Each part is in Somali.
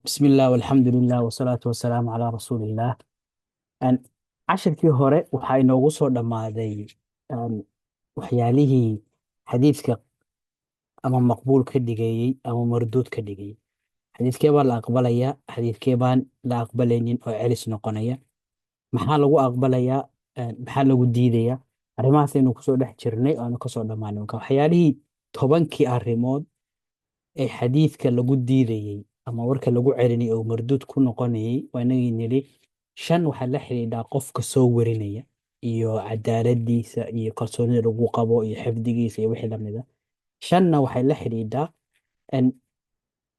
بسم الله والحمد لله والصلاة والسلام على رسول الله. Een, Casharkii hore waxaa inoogu soo dhammaaday waxyaalihii xadiidka ama maqbuul ka dhigayey ama marduud ka dhigayey. Xadiidkee baa la aqbalayaa, xadiidkee baan la aqbalaynin oo celis noqonaya. Maxaa lagu aqbalayaa, maxaa lagu diidayaa. Arrimahaas aynu kusoo dhex jirnay oo aanu kasoo dhammaanay. Marka waxyaalihii 10kii arrimood ee xadiidka lagu diidayey ama warka lagu celinayay oo marduud ku noqonayay waa inagii nidhi 5 waxaa la xidhiidhaa qofka soo warinaya iyo cadaaladiisa iyo kalsoonida lagu qabo iyo xifdigiisa iyo wixii lamid a. 5na waxay la xidhiidhaa in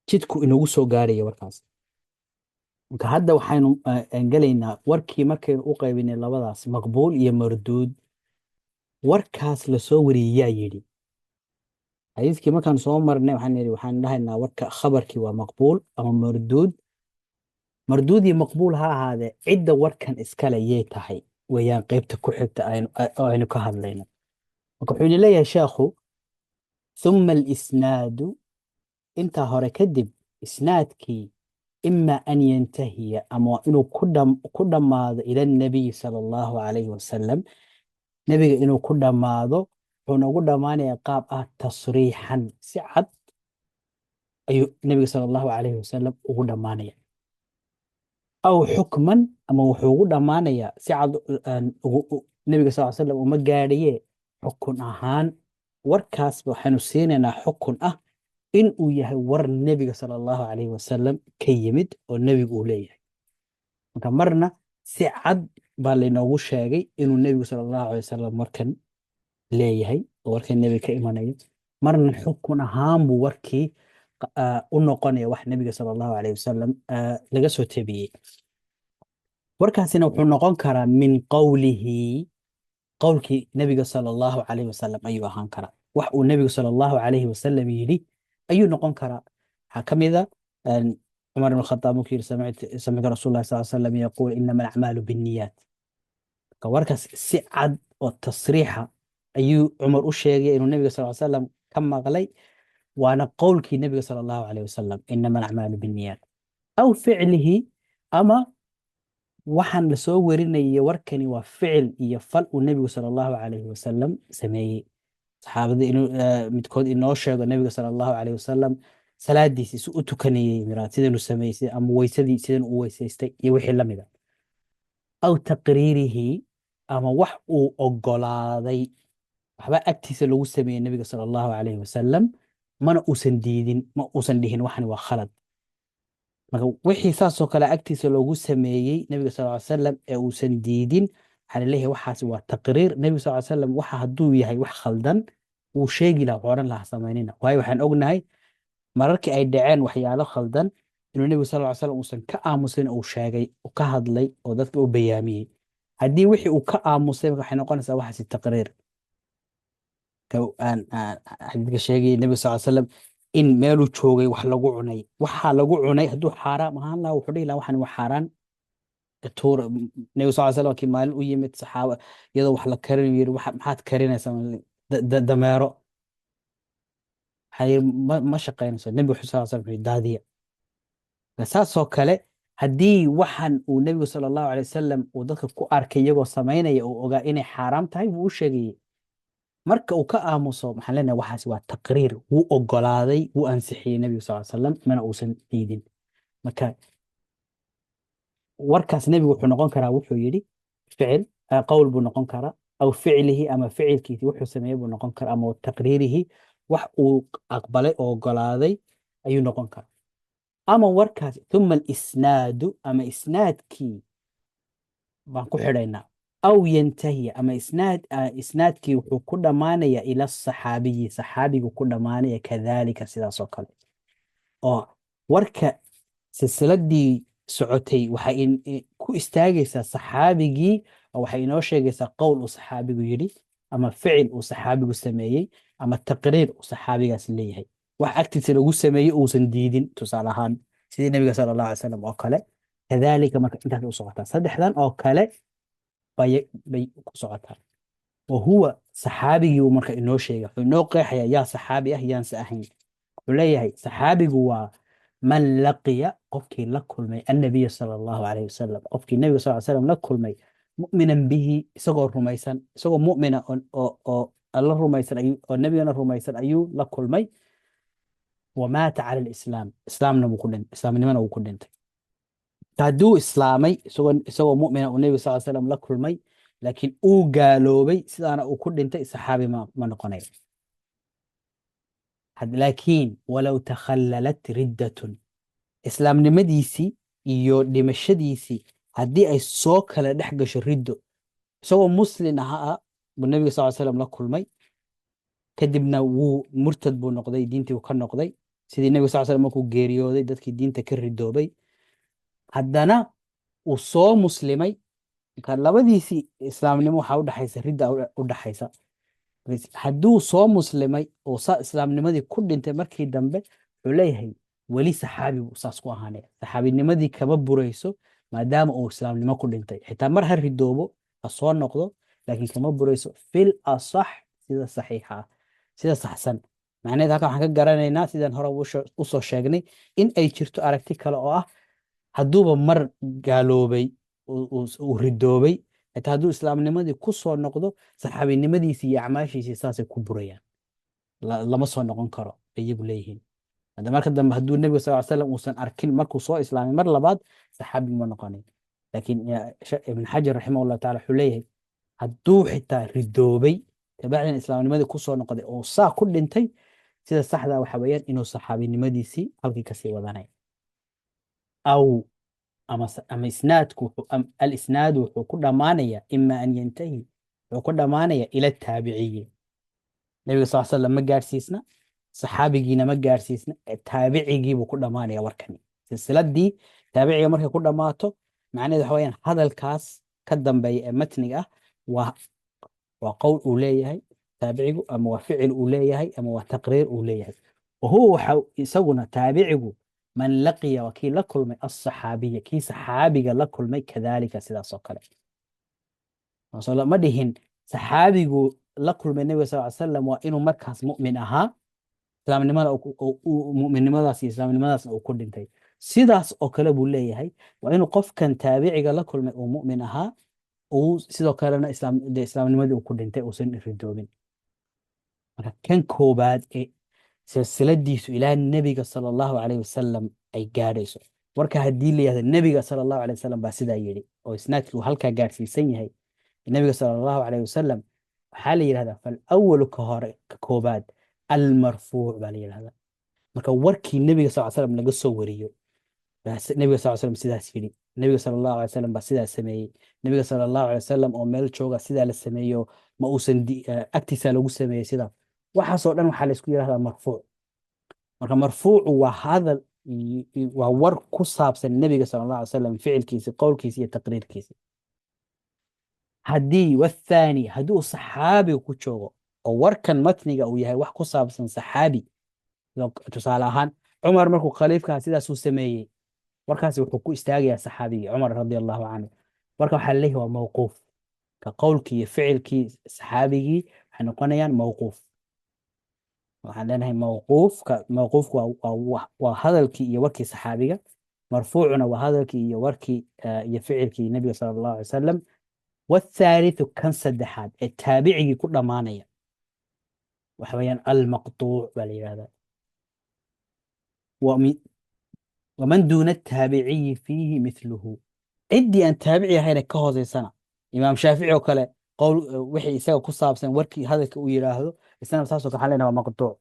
jidku inagu soo gaaraya warkaas. Marka hadda waxaynu gelaynaa warkii markaynu u qaybinay labadaas maqbuul iyo marduud. Warkaas la soo wariyey yaa yidhi. xadiidkii markaan soo marnay waxaan dhahaynaa warka khabarkii waa maqbuul ama marduud. Marduud iyo maqbuul ha ahaadee cidda warkan iskale yay tahay weeyaan qaybta ku xigta oo aynu ka hadlayno. Marka wuxuu ina leeyahay sheekhu thumma alisnaadu intaa hore kadib isnaadkii ima an yantahiya ama waa inuu ku dhammaado ila nabiyi sala allahu calayhi wasalam. nebiga inuu ku dhammaado wuxuuna ugu dhammaanayaa qaab ah tasriixan si cad ayuu nebiga sala allahu calayhi wasalam ugu dhammaanaya. aw xukman ama wuxuu ugu dhammaanayaa si cad nebiga sal ly slam uma gaadhaye xukun ahaan warkaas waxaynu siinaynaa xukun ah in uu yahay war nebiga sala allahu calayhi wasalam ka yimid oo nebigu uu leeyahay. marka marna si cad baa laynoogu sheegay inuu nebigu sala allahu calay wasalam warkan leeyahay oo warkan nebiga ka imanayo. marna xukun ahaan buu warkii u noqonaya wax nebiga sala allahu calayhi wasalam laga soo tabiyey. warkaasina wuxuu noqon karaa min qowlihi qowlkii nebiga sala allahu calayhi wasalam ayuu ahaan karaa. wax uu nebigu sala allahu calayhi wasalam yidhi ayuu noqon karaa. waxaa ka mid a cumar ibn khataab markuu yidhi samictu rasuul lah sal salam yaquul inama alacmaalu binniyaat. marka warkaas si cad oo tasriixa ayuu cumar u sheegay inuu nebiga sal salam ka maqlay waana qowlkii nebiga sala allahu calayhi wasalam inama alacmaalu binniyaat. aw ficlihi ama waxaan la soo warinayay warkani waa ficil iyo fal uu nebigu sala allahu calayhi wasalam sameeyey. saxaabadii inuu midkood inoo sheego nebiga sala allahu calayhi wasalam salaadiisii si u tukanayey sidanu sameysay ama weysadii sidan u weysaystay iyo wixii la mida. aw taqriirihi ama wax uu ogolaaday waxba agtiisa lagu sameeyey nebiga sala allahu calayhi wasalam mana uusan diidin ma uusan dhihin waxani waa khalad. marka wixii saasoo kale agtiisa loogu sameeyey nebiga sal ly salam ee uusan diidin waxaa laleeyahay waxaas waa taqriir. nebiga sal ly salam waxa hadduu yahay wax khaldan wuu sheegi laha wuxuu odhan laha samaynina. waayo waxaan ognahay mararkii ay dhaceen waxyaalo khaldan inuu nebigu sal ly salam uusan ka aamusin uu sheegay uu ka hadlay oo dadka u bayaamiyey. haddii wixii uu ka aamusay waxay noqonaysaa waxaasi taqriir. xadiidka sheegaya nebiga sal ly salam in meeluu joogay wax lagu cunay waxaa lagu cunay hadduu xaaraam ahaan laha wuxuu dhihi laha waxan waa xaaraan tuur. nebiga sal ly salam kii maalin u yimid saxaaba iyadoo wax la karinayo yiri maxaad karinaysaa dameero. waxaa yiri ma shaqaynayso. nebigu sal ly salam wuxuu yiri daadiya. saasoo kale haddii waxan uu nebigu sala allahu calay wasalam uu dadka ku arkay iyagoo samaynaya uu ogaa inay xaaraam tahay wuu u sheegayey. marka uu ka aamuso maxaan leenahay waxaas waa taqriir wuu ogolaaday wuu ansixiyey nebigu sal ly salam mana uusan diidin. marka warkaas nebigu wuxuu noqon karaa wuxuu yidhi ficil qowl buu noqon karaa aw ficlihi ama ficilkiisi wuxuu sameeyey buu noqon karaa ama taqriirihi wax uu aqbalay oo ogolaaday ayuu noqon karaa. ama warkaas uma alisnaadu ama isnaadkii baan ku xidhaynaa aw yantahiya ama isnaadkii wuxuu ku dhammaanaya ila saxaabiyi saxaabigu ku dhammaanaya kadalika sidaasoo kale. oo warka silsiladii socotay waxay ku istaagaysaa saxaabigii oo waxay inoo sheegaysaa qowl uu saxaabigu yidhi ama ficil uu saxaabigu sameeyey ama taqriir uu saxaabigaas leeyahay wax agtiisa lagu sameeyey uusan diidin. tusaale ahaan sidii nebiga sala allahu alay salam oo kale kadalika marka intaas u socotaa saddexdan oo kale bay ku socotaa. wa huwa saxaabigii uu marka inoo sheegay wuxuu inoo qeexaya yaa saxaabi ah yaanse ahayn. wuxuu leeyahay saxaabigu waa من لقي قفكي لكل مي النبي صلى الله عليه وسلم قفكي النبي صلى الله عليه وسلم لكل مي مؤمنا به سجوا رميسا سجوا مؤمنا أو الله رميسا أيو أو النبي أنا رميسا أيو لكل مي ومات على الإسلام إسلامنا بكلن إسلامنا بكلن تادو إسلامي سجوا مؤمنا والنبي صلى الله عليه وسلم لكل مي لكن أو قالوا بي سيدنا أو كل أنت صحابي ما نقني لكن ولو تخللت ردة islaamnimadiisii iyo dhimashadiisii haddii ay soo kala dhex gasho riddo isagoo muslin ahaa buu nebiga sal ly slam la kulmay kadibna wuu murtad buu noqday diintii uu ka noqday sidii nebiga sal slam markuu geeriyooday dadkii diinta ka ridoobay haddana uu soo muslimay marka labadiisii islaamnimo waxaa udhexaysa ridda udhexaysa hadduu soo muslimay oo saa islaamnimadii ku dhintay markii dambe wuxuu leeyahay weli saxaabi buu saas ku ahaanaya saxaabinimadii kama burayso maadaama uu islaamnimo ku dhintay xitaa mar ha ridoobo ha soo noqdo laakiin kama burayso fil asax sida saxiixa ah sida saxsan macnaheed halkan waxaan ka garanaynaa sidaan hore usoo sheegnay in ay jirto aragti kale oo ah hadduuba mar gaaloobay uu ridoobay xitaa hadduu islaamnimadii ku soo noqdo saxaabinimadiisii iyo acmaashiisii saasay ku burayaan lama soo noqon karo iyagu leeyihiin هذا ما كدام هدو النبي صلى الله عليه وسلم وسن أركين مركو صو إسلامي مر لبعض صحابي ما نقاني لكن ابن حجر رحمه الله تعالى حليه هدو حتى ردوبي تبعنا الإسلام لماذا كوسو نقضي أو صا كل انتي سيدا الصحة وحويان إنه صحابي لماذا سي هلقي كسي وذاني أو أما إسنادك الإسناد وكل مانية إما أن ينتهي وكل مانية إلى التابعية النبي صلى الله عليه وسلم ما قال سيسنا saxaabigiina ma gaarsiisna taabicigiibuu ku dhammaanaya warkani silsiladii taabiciga markay ku dhammaato macnaheedu waxa weyaan hadalkaas ka dambeeya ee matniga ah waa qowl uu leeyahay taabicigu ama waa ficil uu leeyahay ama waa taqriir uu leeyahay wahuwa waxa isaguna taabicigu man laqiya waa kii la kulmay asaxaabiya kii saxaabiga la kulmay kadaalika sidaas oo kale ma dhihin saxaabigu la kulmay nebiga sal ly salam waa inuu markaas mu'min ahaa islaamnimada mu'minnimadaas iyo islaamnimadaasna uu ku dhintay sidaas oo kale buu leeyahay waa inuu qofkan taabiciga la kulmay uu mu'min ahaa uu sidoo kalena islaamnimadii uu ku dhintay uusan ridoobin marka kan koobaad ee silsiladiisu ilaa nebiga sala allahu calayhi wasalam ay gaadhayso marka haddii la yihahdo nebiga sala allahu calayhi wasalam baa sidaa yidhi oo isnaadkii uu halkaa gaadhsiisan yahay nebiga sala allahu calayhi wasalam waxaa la yidhahdaa falawalu ka hore ka koobaad المرفوع بالي هذا marka warkii nabiga sallallahu alayhi wasallam laga soo wariyo nabiga sallallahu alayhi wasallam sidaas yiri nabiga sallallahu alayhi wasallam baa sidaas sameeyay nabiga sallallahu alayhi wasallam oo meel jooga sidaa la sameeyo ma uusan agtiisa lagu sameeyay sida waxaas oo dhan waxa la isku yiraahdaa marfuuc marka marfuucu waa hadal waa war ku saabsan nabiga sallallahu alayhi wasallam ficilkiisa qowlkiisa iyo taqriirkiisa haddii wathani hadduu saxaabi ku joogo oo warkan matniga uu yahay wax ku saabsan saxaabi tusaale ahaan cumar markuu khaliifka sidaasuu sameeyey warkaasi wuxuu ku istaagayaa saxaabigii cumar radi allahu canhu marka waxaa leeyahay waa mawquuf ka qowlkii iyo ficilkii saxaabigii waxay noqonayaan mawquuf waxaan leenahay mawquufku waa hadalkii iyo warkii saxaabiga marfuucuna waa hadalkii iyo warkii iyo ficilkii nabiga sala allahu alay wasalam والثالث كان صدحات التابعي كل مانيا وحويان المقطوع بالهذا ومن دون التابعي فيه مثله عدي أن تابعي هاي كهوزي سنة إمام شافعي وكلا قول وحي يساوي كصاب سنة وركي هذا كويراهو السنة بساسو كحالنا مقطوع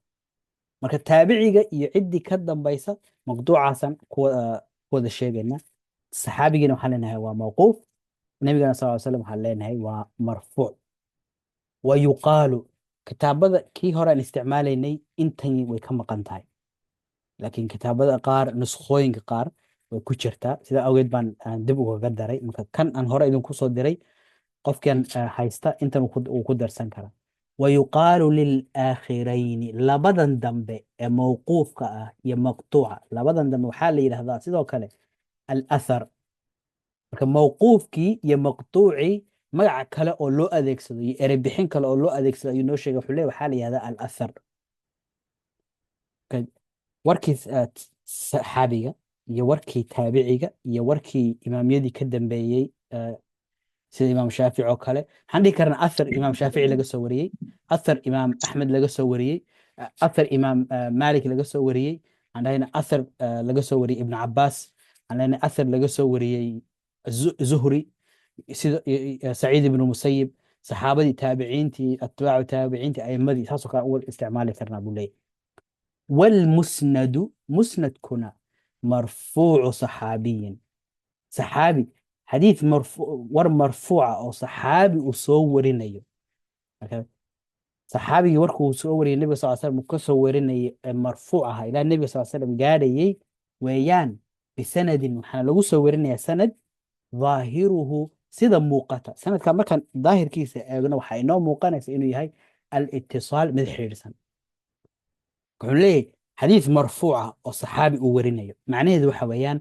marka taabiciga iyo cidii ka dambaysa maqduucaasan kuwada sheegayna saxaabigina waxaan leenahay waa mawquuf nabigana sal slam waxaan leenahay waa marfuuc wa yuqaalu kitaabada kii hore aan isticmaalaynay intan way ka maqan tahay laakiin kitaabada qaar nuskhooyinka qaar way ku jirtaa sida awgeed baan dib ugaga daray marka kan aan hore idinku soo diray qofkan haysta intan uu ku darsan karaa ويقال للآخرين لبدن دنب موقوف يا مقطوع لبدن دنب وحال يرهدا سيدو كله الأثر موقوف كي يا مقطوعي مقع كله أو لو أديكسدو يربحين كله أو لو أديكسدو ينو شيغا خليه وحال يهدا الأثر وركي saxaabiga iyo warkii taabiciga iyo warkii imaamyadii ka dambeeyey sida imaam shaafici oo kale. waxaan dhihi karnaa athar imaam shaafici laga soo wariyey, athar imaam axmed laga soo wariyey, athar imaam malik laga soo wariyey. waxaan dhahaynaa athar laga soo wariyey ibnu cabaas. waxaan dhahaynaa athar laga soo wariyey zuhri, sida saciid ibnu musayib, saxaabadii taabiciintii atbaacu taabiciintii aimadii saasoo kale u isticmaali karnaa buu leeyahy. والمسند مسند كنا مرفوع صحابي صحابي حديث مرفوع ور مرفوع او صحابي وصورينيو صحابي وركو وصوري النبي صلى الله عليه وسلم كصوريني مرفوعها الى النبي صلى الله عليه وسلم قالي ويان بسند وحنا لو صورينيا سند ظاهره سيدا موقتا سند كان ظاهر كيس ايغنا waxa inoo muuqanaysa inuu yahay al-ittisal mid xiriirsan. wuxuu leeyahay xadiis marfuuca oo saxaabi uu warinayo macnaheedu waxa weeyaan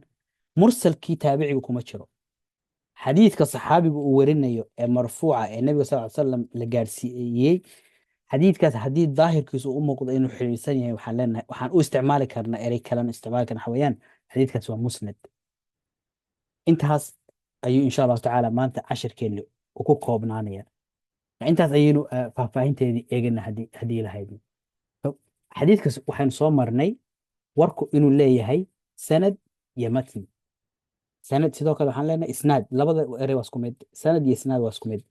mursalkii taabicigu kuma jiro. xadiiska saxaabigu uu warinayo ee marfuuca ee nabiga sal ly salam la gaarsiiyey, xadiidkaas haddii daahirkiisu u muuqdo inuu xiriirsan yahay waxaan leenahay waxaan u isticmaali karnaa erey kalena isticmaali karna waxa weeyaan xadiidkaas waa musnad. intaas ayuu insha allahu tacaala maanta cashirkeeni ku koobnaanaya. intaas ayaynu faahfaahinteedii eegana haddii lahayd. xadiidkaas waxaynu soo marnay warku inuu leeyahay sanad iyo matn. sanad sidoo kale waxaan leenahay isnaad, labada erey waa isku mid, sanad iyo isnaad waa isku mid.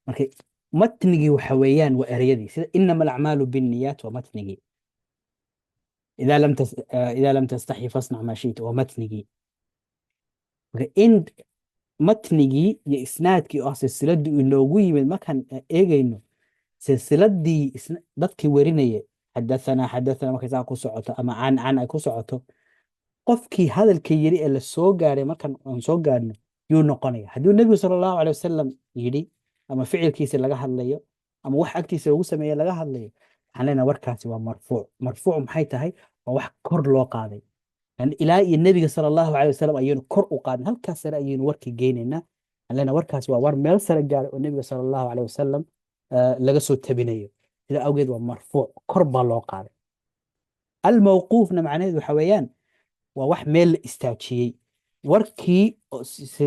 marka matnigii waxa weeyaan waa ereyadii sida inama alacmaalu binniyaat waa matnigii, idaa lam tastaxi fasnac maa shi'ta waa matnigii. marka in matnigii iyo isnaadkii oo silsiladii inoogu yimid markaan eegayno silsiladii dadkii warinaya xadathana markay saa ku socoto ama can ay ku socoto, qofkii hadalka yiri ee la soo gaaray markaan aan soo gaarno yuu noqonaya. haddii nebigu sala allahu caleyh wasalam yidhi ama ficilkiisa laga hadlayo ama wax agtiisa lagu sameeye laga hadlayo, waxaan leenahay warkaasi waa marfuuc. marfuuc maxay tahay? waa wax kor loo qaaday, yani ilaa iyo nebiga sala allahu caleyh wasalam ayaynu kor u qaadin, halkaas sare ayaynu warkii geynaynaa. waxaan leenahay warkaasi waa war meel sare gaaray oo nebiga sala allahu caleyh wasalam laga soo tabinayo, sida awgeed waa marfuuc, kor baa loo qaaday. almawquufna macnaheedu waxa weeyaan waa wax meel la istaajiyey. warkii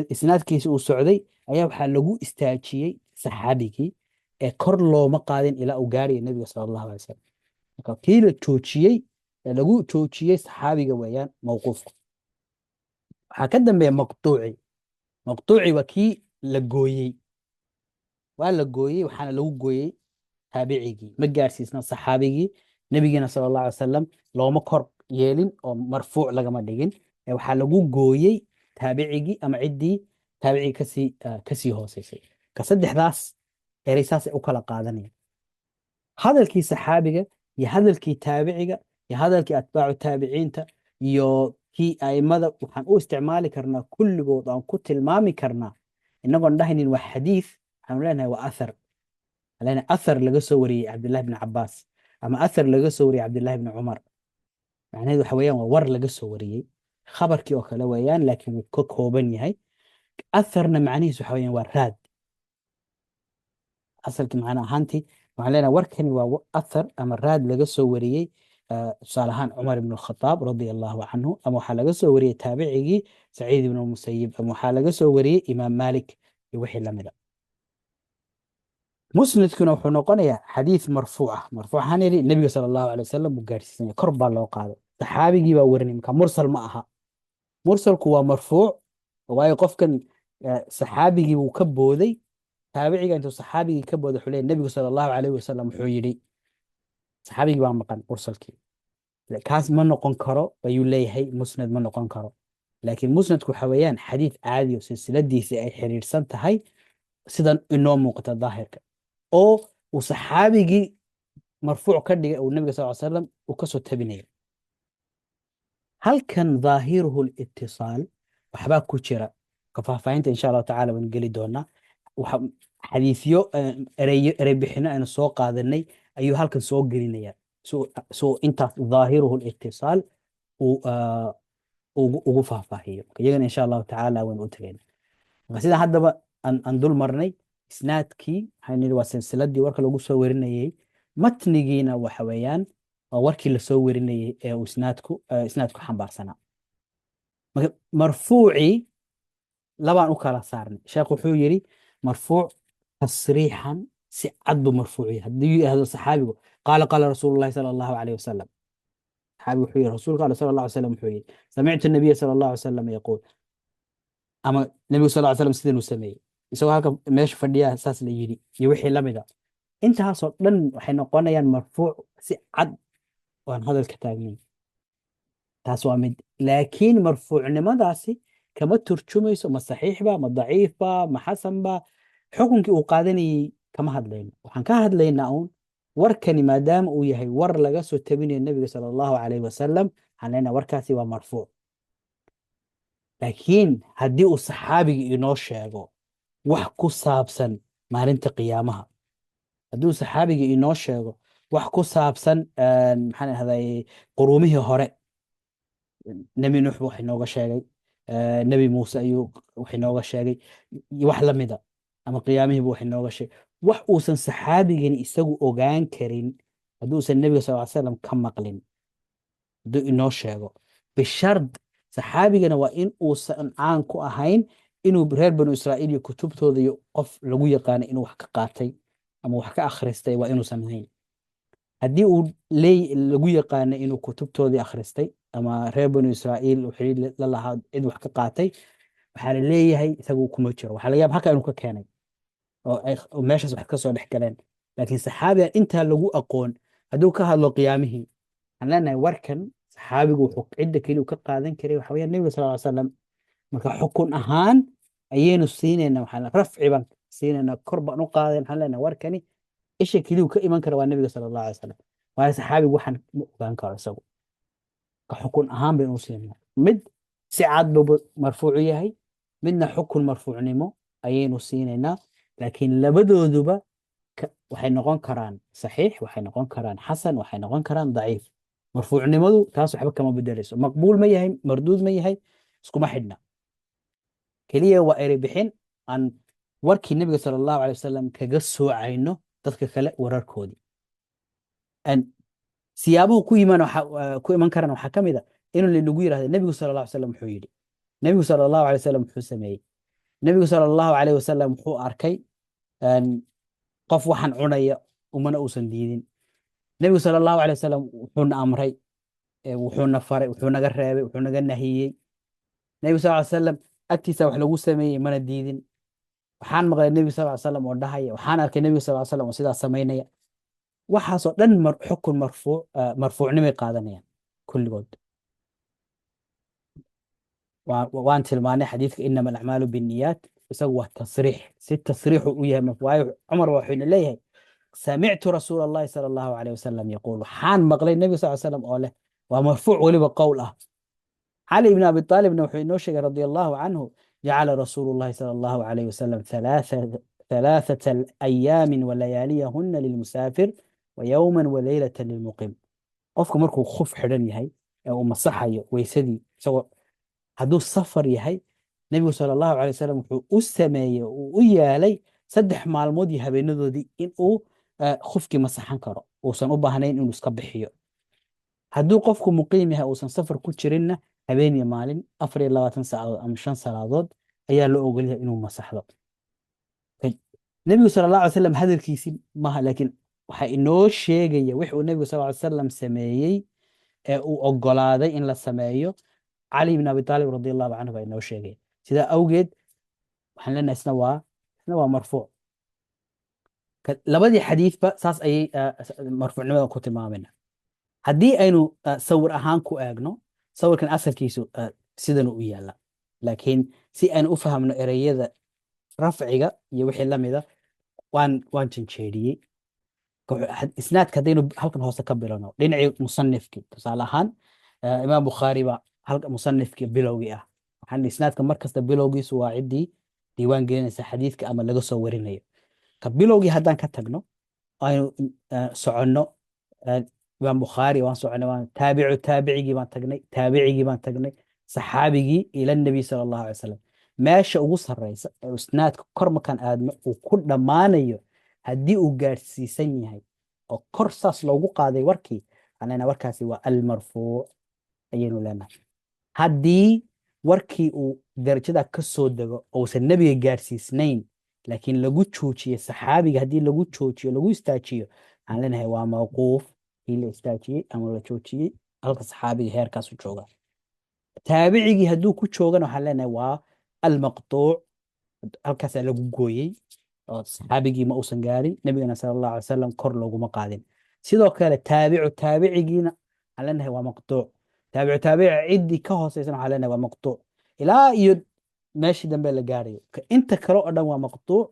isnaadkiisa uu socday ayaa waxaa lagu istaajiyey saxaabigii ee kor looma qaadin ilaa uu gaarayo nebiga sala allahu alay wasalam. marka kii la joojiyey ee lagu joojiyey saxaabiga weeyaan mawquufka. waxaa ka dambeeya maqtuuci. maqtuuci waa kii la gooyey, waa la gooyey waxaana lagu gooyey taabicigii, ma gaarsiisna saxaabigii. nebigiina sala allahu alay wasalam looma kor yeelin oo marfuuc lagama dhigin, waxaa lagu gooyey taabicigii ama ciddii taabicigi kasii hooseysay. ka saddexdaas erey saasay u kala qaadanayaan. hadalkii saxaabiga iyo hadalkii taabiciga iyo hadalkii atbaacu taabiciinta iyo kii aimada waxaan u isticmaali karnaa kulligood aan ku tilmaami karnaa inagoon dhahaynin waa xadiis. waxaanu leenahay waa athar. leenahay athar laga soo wariyey cabdillahi bni cabaas ama athar laga soo wariyey cabdillahi bni cumar. macnaheedu waxa weeyaan waa war laga soo wariyey, khabarkii oo kale weeyaan laakiin wuu ka kooban yahay. atharna macnihiisu waxa weeyaan waa raad. asalkii macna ahaantii waxaan leenahay warkani waa athar ama raad laga soo wariyey tusaale ahaan cumar ibn alkhataab radia allahu canhu, ama waxaa laga soo wariyey taabicigii saciid ibnu musayib, ama waxaa laga soo wariyey imaam malik iyo wixii lamida. musnadkuna wuxuu noqonayaa xadiis marfuuca. marfuuc ahaan yidhi nebiga sala allahu alay wasalam uu gaarsiisanaya, kor baa loo qaaday, saxaabigii baa warinay. marka mursal ma aha. mursalku waa marfuuc waayo qofkan saxaabigii wuu ka booday, taabiciga intuu saxaabigii ka booday wuxuu leeyahy nebigu sala allahu calayhi wasalam wuxuu yidhi, saxaabigii baa maqan mursalkii. kaas ma noqon karo ayuu leeyahay, musnad ma noqon karo. laakiin musnadku waxa weeyaan xadiis caadi oo silsiladiisii ay xiriirsan tahay sidan inoo muuqata daahirka, oo uu saxaabigii marfuuc ka dhigay uu nebiga sal ly salam uu kasoo tabinayo. halkan dhaahiruhu littisaal waxbaa ku jira, ka faahfaahinta insha allahu tacala waan geli doonaa. xadiisyo erey bixino aynu soo qaadanay ayuu halkan soo gelinaya soo intaas dhaahiruhu littisaal ugu faahfaahiyo. iyagana insha allahu tacaala waan u tegayna. sida haddaba aan dul marnay isnaadkii waxaan nidhi waa silsiladii warka lagu soo warinayey. matnigiina waxa weeyaan waa warkii lasoo warinayay ee uu isnaadku xambaarsanaa. marka marfuucii labaan u kala saarnay. sheekh wuxuu yidhi marfuuc tasriixan si cad buu marfuuc yahay. haddii yidhaahdo saxaabigu qaala qaala rasuulullahi sala allahu calayhi wasalam, saxaabigu wuxuu yidhi rasuulka alle sala allahu alay wasalam wuxuu yidhi samictu nabiya sala allahu alay wasalam yaquul, ama nebigu sal ly slam sidan uu sameeyey, isagoo halka meesha fadhiyaa saas la yidhi iyo wixii la mida. intaasoo dhan waxay noqonayaan marfuuc si cad oo aan hadalka taagnayn. taas waa mid. laakiin marfuucnimadaasi kama turjumayso ma saxiix ba ma daciif ba ma xasan ba. xukunkii uu qaadanayey kama hadlayno. waxaan ka hadlaynaa uun warkani maadaama uu yahay war laga soo tabinayo nebiga sala allahu calayhi wasalam, waxaan leenahay warkaasi waa marfuuc. laakiin haddii uu saxaabigi inoo sheego wax ku saabsan maalinta qiyaamaha, haddii uu saxaabigi inoo sheego wax ku saabsan maxaan ahday quruumihii hore, nebi nuux wax inooga sheegay, nebi muuse ayuu wax inooga sheegay, wax la mida, ama qiyaamihiibu wax inooga sheegay, wax uusan saxaabigani isagu ogaan karin, haddii uusan nebiga sal ly slam ka maqlin, hadduu inoo sheego bishard, saxaabigana waa in uusan caan ku ahayn inuu reer banu israa'iil iyo kutubtooda iyo qof lagu yaqaana inuu wax ka qaatay ama wax ka akhristay, waa inuusan ahayn. haddii uu lagu yaqaana inuu kutubtoodii akhristay ama reer banu israa'iil uu xiriir la lahaa cid wax ka qaatay, waxaa la leeyahay isagu kuma jiro. waxaa laga yaaba halka inuu ka keenay oo meeshaas wax ka soo dhex galeen. laakiin saxaabiga intaa lagu aqoon hadduu ka hadlo qiyaamihii, waxaan leenahay warkan saxaabigu wuxuu cidda keliya ka qaadan karay waxa weeyaan nebiga sal ly salam. marka xukun ahaan ayaynu siinaynaa, waxaan rafci baan siinaynaa, kor baan u qaadayn. waxaan leenahay warkani isha keliya ka iman kara waa nebiga sala allahu alay wasalam, waayo saxaabigu waxaan ma ogaan karo isagu. ka xukun ahaan baynu u siinaa, mid si cad buu marfuucu yahay, midna xukun marfuucnimo ayaynu siinaynaa. laakiin labadooduba waxay noqon karaan saxiix, waxay noqon karaan xasan, waxay noqon karaan daciif. marfuucnimadu taas waxba kama bedelayso. maqbuul ma yahay, marduud ma yahay, iskuma xidhna. keliya waa eri bixin aan warkii nebiga sala allahu alay wasalam kaga soocayno dadka kale wararkoodii. siyaabuhu ku iman karaan waxaa ka mid a inuu linagu yirahdo nebigu sala allahu alay wasalam wuxuu yidhi, nebigu sala allahu alay wasalam wuxuu sameeyey, nebigu sala allahu calayh wasalam wuxuu arkay qof waxaan cunaya umana uusan diidin. nebigu sala allahu alay wasalam wuxuuna amray, wuxuuna faray, wuxuu naga reebay, wuxuu naga nahiyey. nebigu sal ly salam agtiisa wax lagu sameeyey mana diidin. waxaan maqlay nebiga sal ly salam oo dhahaya, waxaan arkay nebiga sal ly salam oo sidaas samaynaya. waxaasoo dhan xukun marfuucnimay qaadanayaan kulligood. waan tilmaanay xadiidka inama alacmaalu binniyaat, isagu waa tasriix, si tasriixu u yahay. waayo cumar waxayna leeyahay samictu rasuula allahi sala allahu calayh wasalam yaquul, waxaan maqlay nebiga sal salam oo leh, waa marfuuc weliba qowl ah. cali ibn abi aalibna wuxuu inoo sheegay radia allahu canhu, jacala rasuulu llahi sala allahu calayh wasalam ثلاثة أيام ولياليهن للمسافر ويوما وليلة للمقيم. qofka markuu khuf xidhan yahay ee uu masaxayo weysadii isagoo hadduu safar yahay, nebigu sala allahu calay wasalam wuxuu u sameeyey, uu u yaalay 3 maalmood iyo habeenadoodii in uu khufkii masaxan karo, uusan u baahnayn inuu iska bixiyo. hadduu qofku muqiim yahay uusan safar ku jirinna, habeen iyo maalin 24 saacadood ama 5 salaadood ayaa loo ogolyahay inuu masaxdo. nebigu sala allahu alay wasalam hadalkiisii maaha, laakiin waxaa inoo sheegaya wixuu nebigu sal ly salam sameeyey ee uu ogolaaday in la sameeyo. cali ibn abi aalib radi allahu canhu baa inoo sheegaya. sidaa awgeed waxaan leenahay isna waa marfuuc. labadii xadiidba saas ayay marfuucnimada ku tilmaamayna. haddii aynu sawir ahaan ku eegno, sawirkan asalkiisu sidanu u yaala, laakiin si aynu u fahamno ereyada rafciga iyo wixii la mida waan janjeeriyey. isnaadka haddaynu halkan hoose ka bilowno, dhinacii musanifkii, tusaale ahaan imaam bukhaari baa halka musanifkii bilowgii ah. waxaan isnaadka markasta bilowgiisu waa ciddii diiwaan gelinaysa xadiidka ama laga soo warinayo. ka bilowgii haddaan ka tagno aynu soconno, imaam bukhaari waan soconay, waan taabicigii baan tagnay, taabicigii baan tagnay, saxaabigii ila nabi sala allahu alay wasalam. meesha ugu sarreysa ee isnaadka kor markaan aadno uu ku dhammaanayo, haddii uu gaadhsiisan yahay oo kor saas loogu qaaday warkii, علينا وركاسي والمرفوع أينو لنا هدي warkii uu darajada ka soo dego uusan nebiga gaarsiisnayn laakiin lagu joojiyo saxaabiga haddii lagu joojiyo lagu istaajiyo waxaan leenahay waa mawquuf kii la istaajiyey ama la joojiyey halka saxaabiga heerkaas u jooga taabicigii hadduu ku joogana waxaan leenahay waa almaqtuuc halkaasaa lagu gooyey oo saxaabigii ma uusan gaarin nebigana sala allahu alay wasalam kor looguma qaadin sidoo kale taabicigiina waxaan leenahay waa maqtuuc taabici ciddii ka hooseysana waxaan leenahay waa maqtuuc ilaa iyo meeshii dambe la gaarayo inta kale oo dhan waa maqtuuc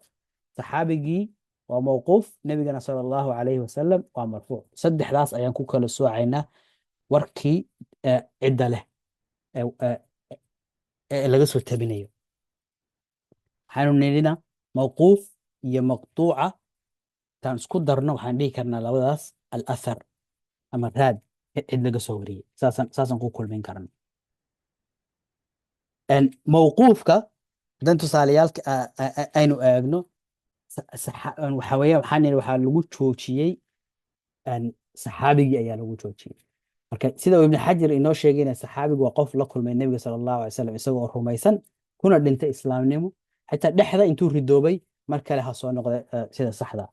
saxaabigii waa mawquuf nebigana sala allahu calayhi wasalam waa marfuuc saddexdaas ayaan ku kala soocaynaa warkii cidda leh laga soo tabinayo waxaanu nidhina mawquuf iyo maqtuuca taan isku darno waxaan dhihi karnaa labadaas alathar ama raad cid laga soo wariyey saasaan ku kulmin karna mawquufka haddaan tusaaleyaalka aynu eegno waxa weeye waxaan nidhi waxaa lagu joojiyey saxaabigii ayaa lagu joojiyey marka sida uu ibn xajar inoo sheegayna saxaabigu waa qof la kulmay nebiga sala allahu alay wasalam isagoo rumaysan kuna dhintay islaamnimo xitaa dhexda intuu ridoobay mar kale ha soo noqday sida saxda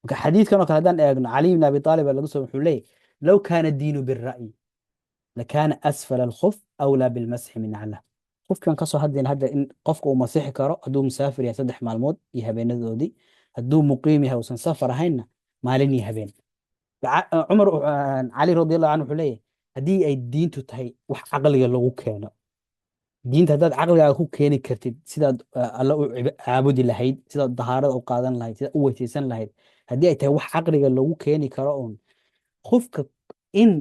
marka xadiidkan oo kale haddaan eegno cali ibn abi aalib laga soo wuxuu leeyahy low kaana diinu bira'yi lakaana asfala alkhuf awlaa bilmasxi min acla qofkan kasoo hadlayna hadda in qofka uu masixi karo hadduu musaafir yahay 3 maalmood iyo habeenadoodii hadduu muqiim yahay uusan safar ahaynna maalin iyo habeen cumar cali radiallahu canhu wuxuu leeyahay haddii ay diintu tahay wax caqliga lagu keeno diinta haddaad caqligaaga ku keeni kartid sidaad alla u caabudi lahayd sidaad dahaarada u qaadan lahayd sidaad u weysaysan lahayd haddii ay tahay wax caqliga lagu keeni karo uun qofka in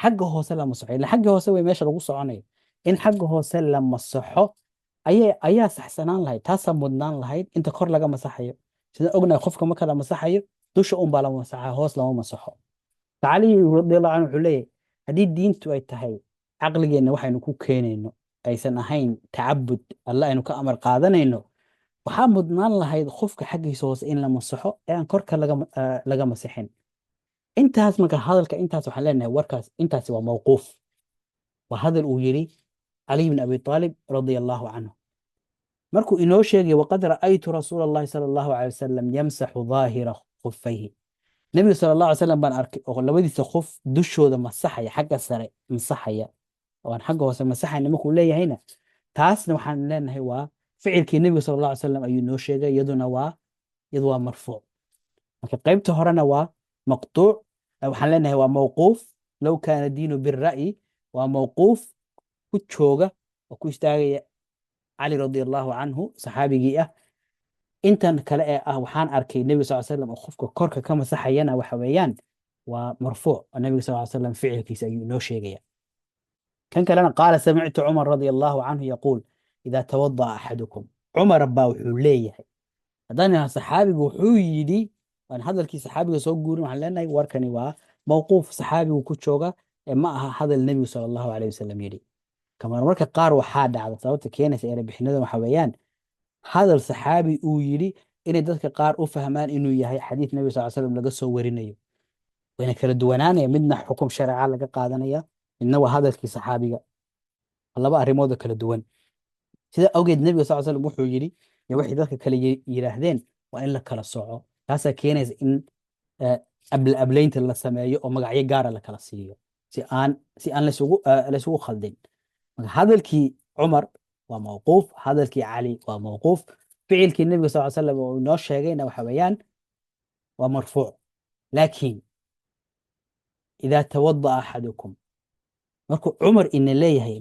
xagga hoose la masaxo ila xagga hoose way meesha lagu soconayo in xagga hoose la masaxo ayaa saxsanaan lahayd taasaa mudnaan lahayd inta kor laga masaxayo sidaan ognahay qofka marka la masaxayo dusha unbaa la masaxaa hoos lama masaxo cali radiallahu canhu wuxuu leeyahay haddii diintu ay tahay caqligeenna waxaynu ku keenayno aysan ahayn tacabud alla aynu ka amar qaadanayno waxaa mudnaan lahayd qofka xaggiisa hoose in la masaxo ee aan korka laga masixin intaas marka hadalka intaas waxaan leenahay warkaas intaasi waa mawquuf waa hadal uu yidhi cali bn abi aalib radia allahu canhu markuu inoo sheegay waqad ra'aytu rasuula allahi sala allahu calay wasalam yamsaxu daahira khufayhi nebiga sala allahu alay wasalam baan arkay oo labadiisa qof dushooda masaxaya xagga sare masaxaya oo aan xagga hoose masaxayna markuu leeyahayna taasna waxaan leenahay waa ficilkii nebiga sala allahu alay wasalam ayuu noo sheegay iyadu waa marfuuc marka qaybta horena waa maqtuuc waxaan leenahay waa mawquuf low kaana diinu bira'yi waa mawquuf ku jooga oo ku istaagaya cali radi allahu canhu saxaabigii ah intan kale ee ah waxaan arkay nebiga sal slam oo qofka korka ka masaxayana waxa weeyaan waa marfuuc oo nebiga sal slam ficilkiisa ayuu inoo sheegaya kan kalena qaala samictu cumar radi allahu canhu yaquul idaa tawada'a axadukum cumar baa wuxuu leeyahay haddaan saxaabigu wuxuu yidhi aan hadalkii saxaabiga soo guurin waxaan leenahay warkani waa mawquuf saxaabigu ku jooga ee ma aha hadal nebigu sala allahu calayh wasalam yidhi kamar marka qaar waxaa dhacda sababta keenaysa erebixinada waxa weeyaan hadal saxaabi uu yidhi inay dadka qaar u fahmaan inuu yahay xadiis nebi sal slam laga soo warinayo wayna kala duwanaanaya midna xukum shareeca laga qaadanaya midna waa hadalkii saxaabiga laba arrimoodoo kala duwan sida awgeed nebiga sal slam wuxuu yidhi iyo waxay dadka kale yidhaahdeen waa in la kala soco taasaa keenaysa in ablaynta la sameeyo oo magacyo gaara la kala siiyo si aan laysugu khaldin hadalkii cumar waa mawquuf hadalkii cali waa mawquuf ficilkii nebiga sal slam oo inoo sheegayna waxa weeyaan waa marfuuc laakiin idaa tawada'a axadukum markuu cumar ina leeyahay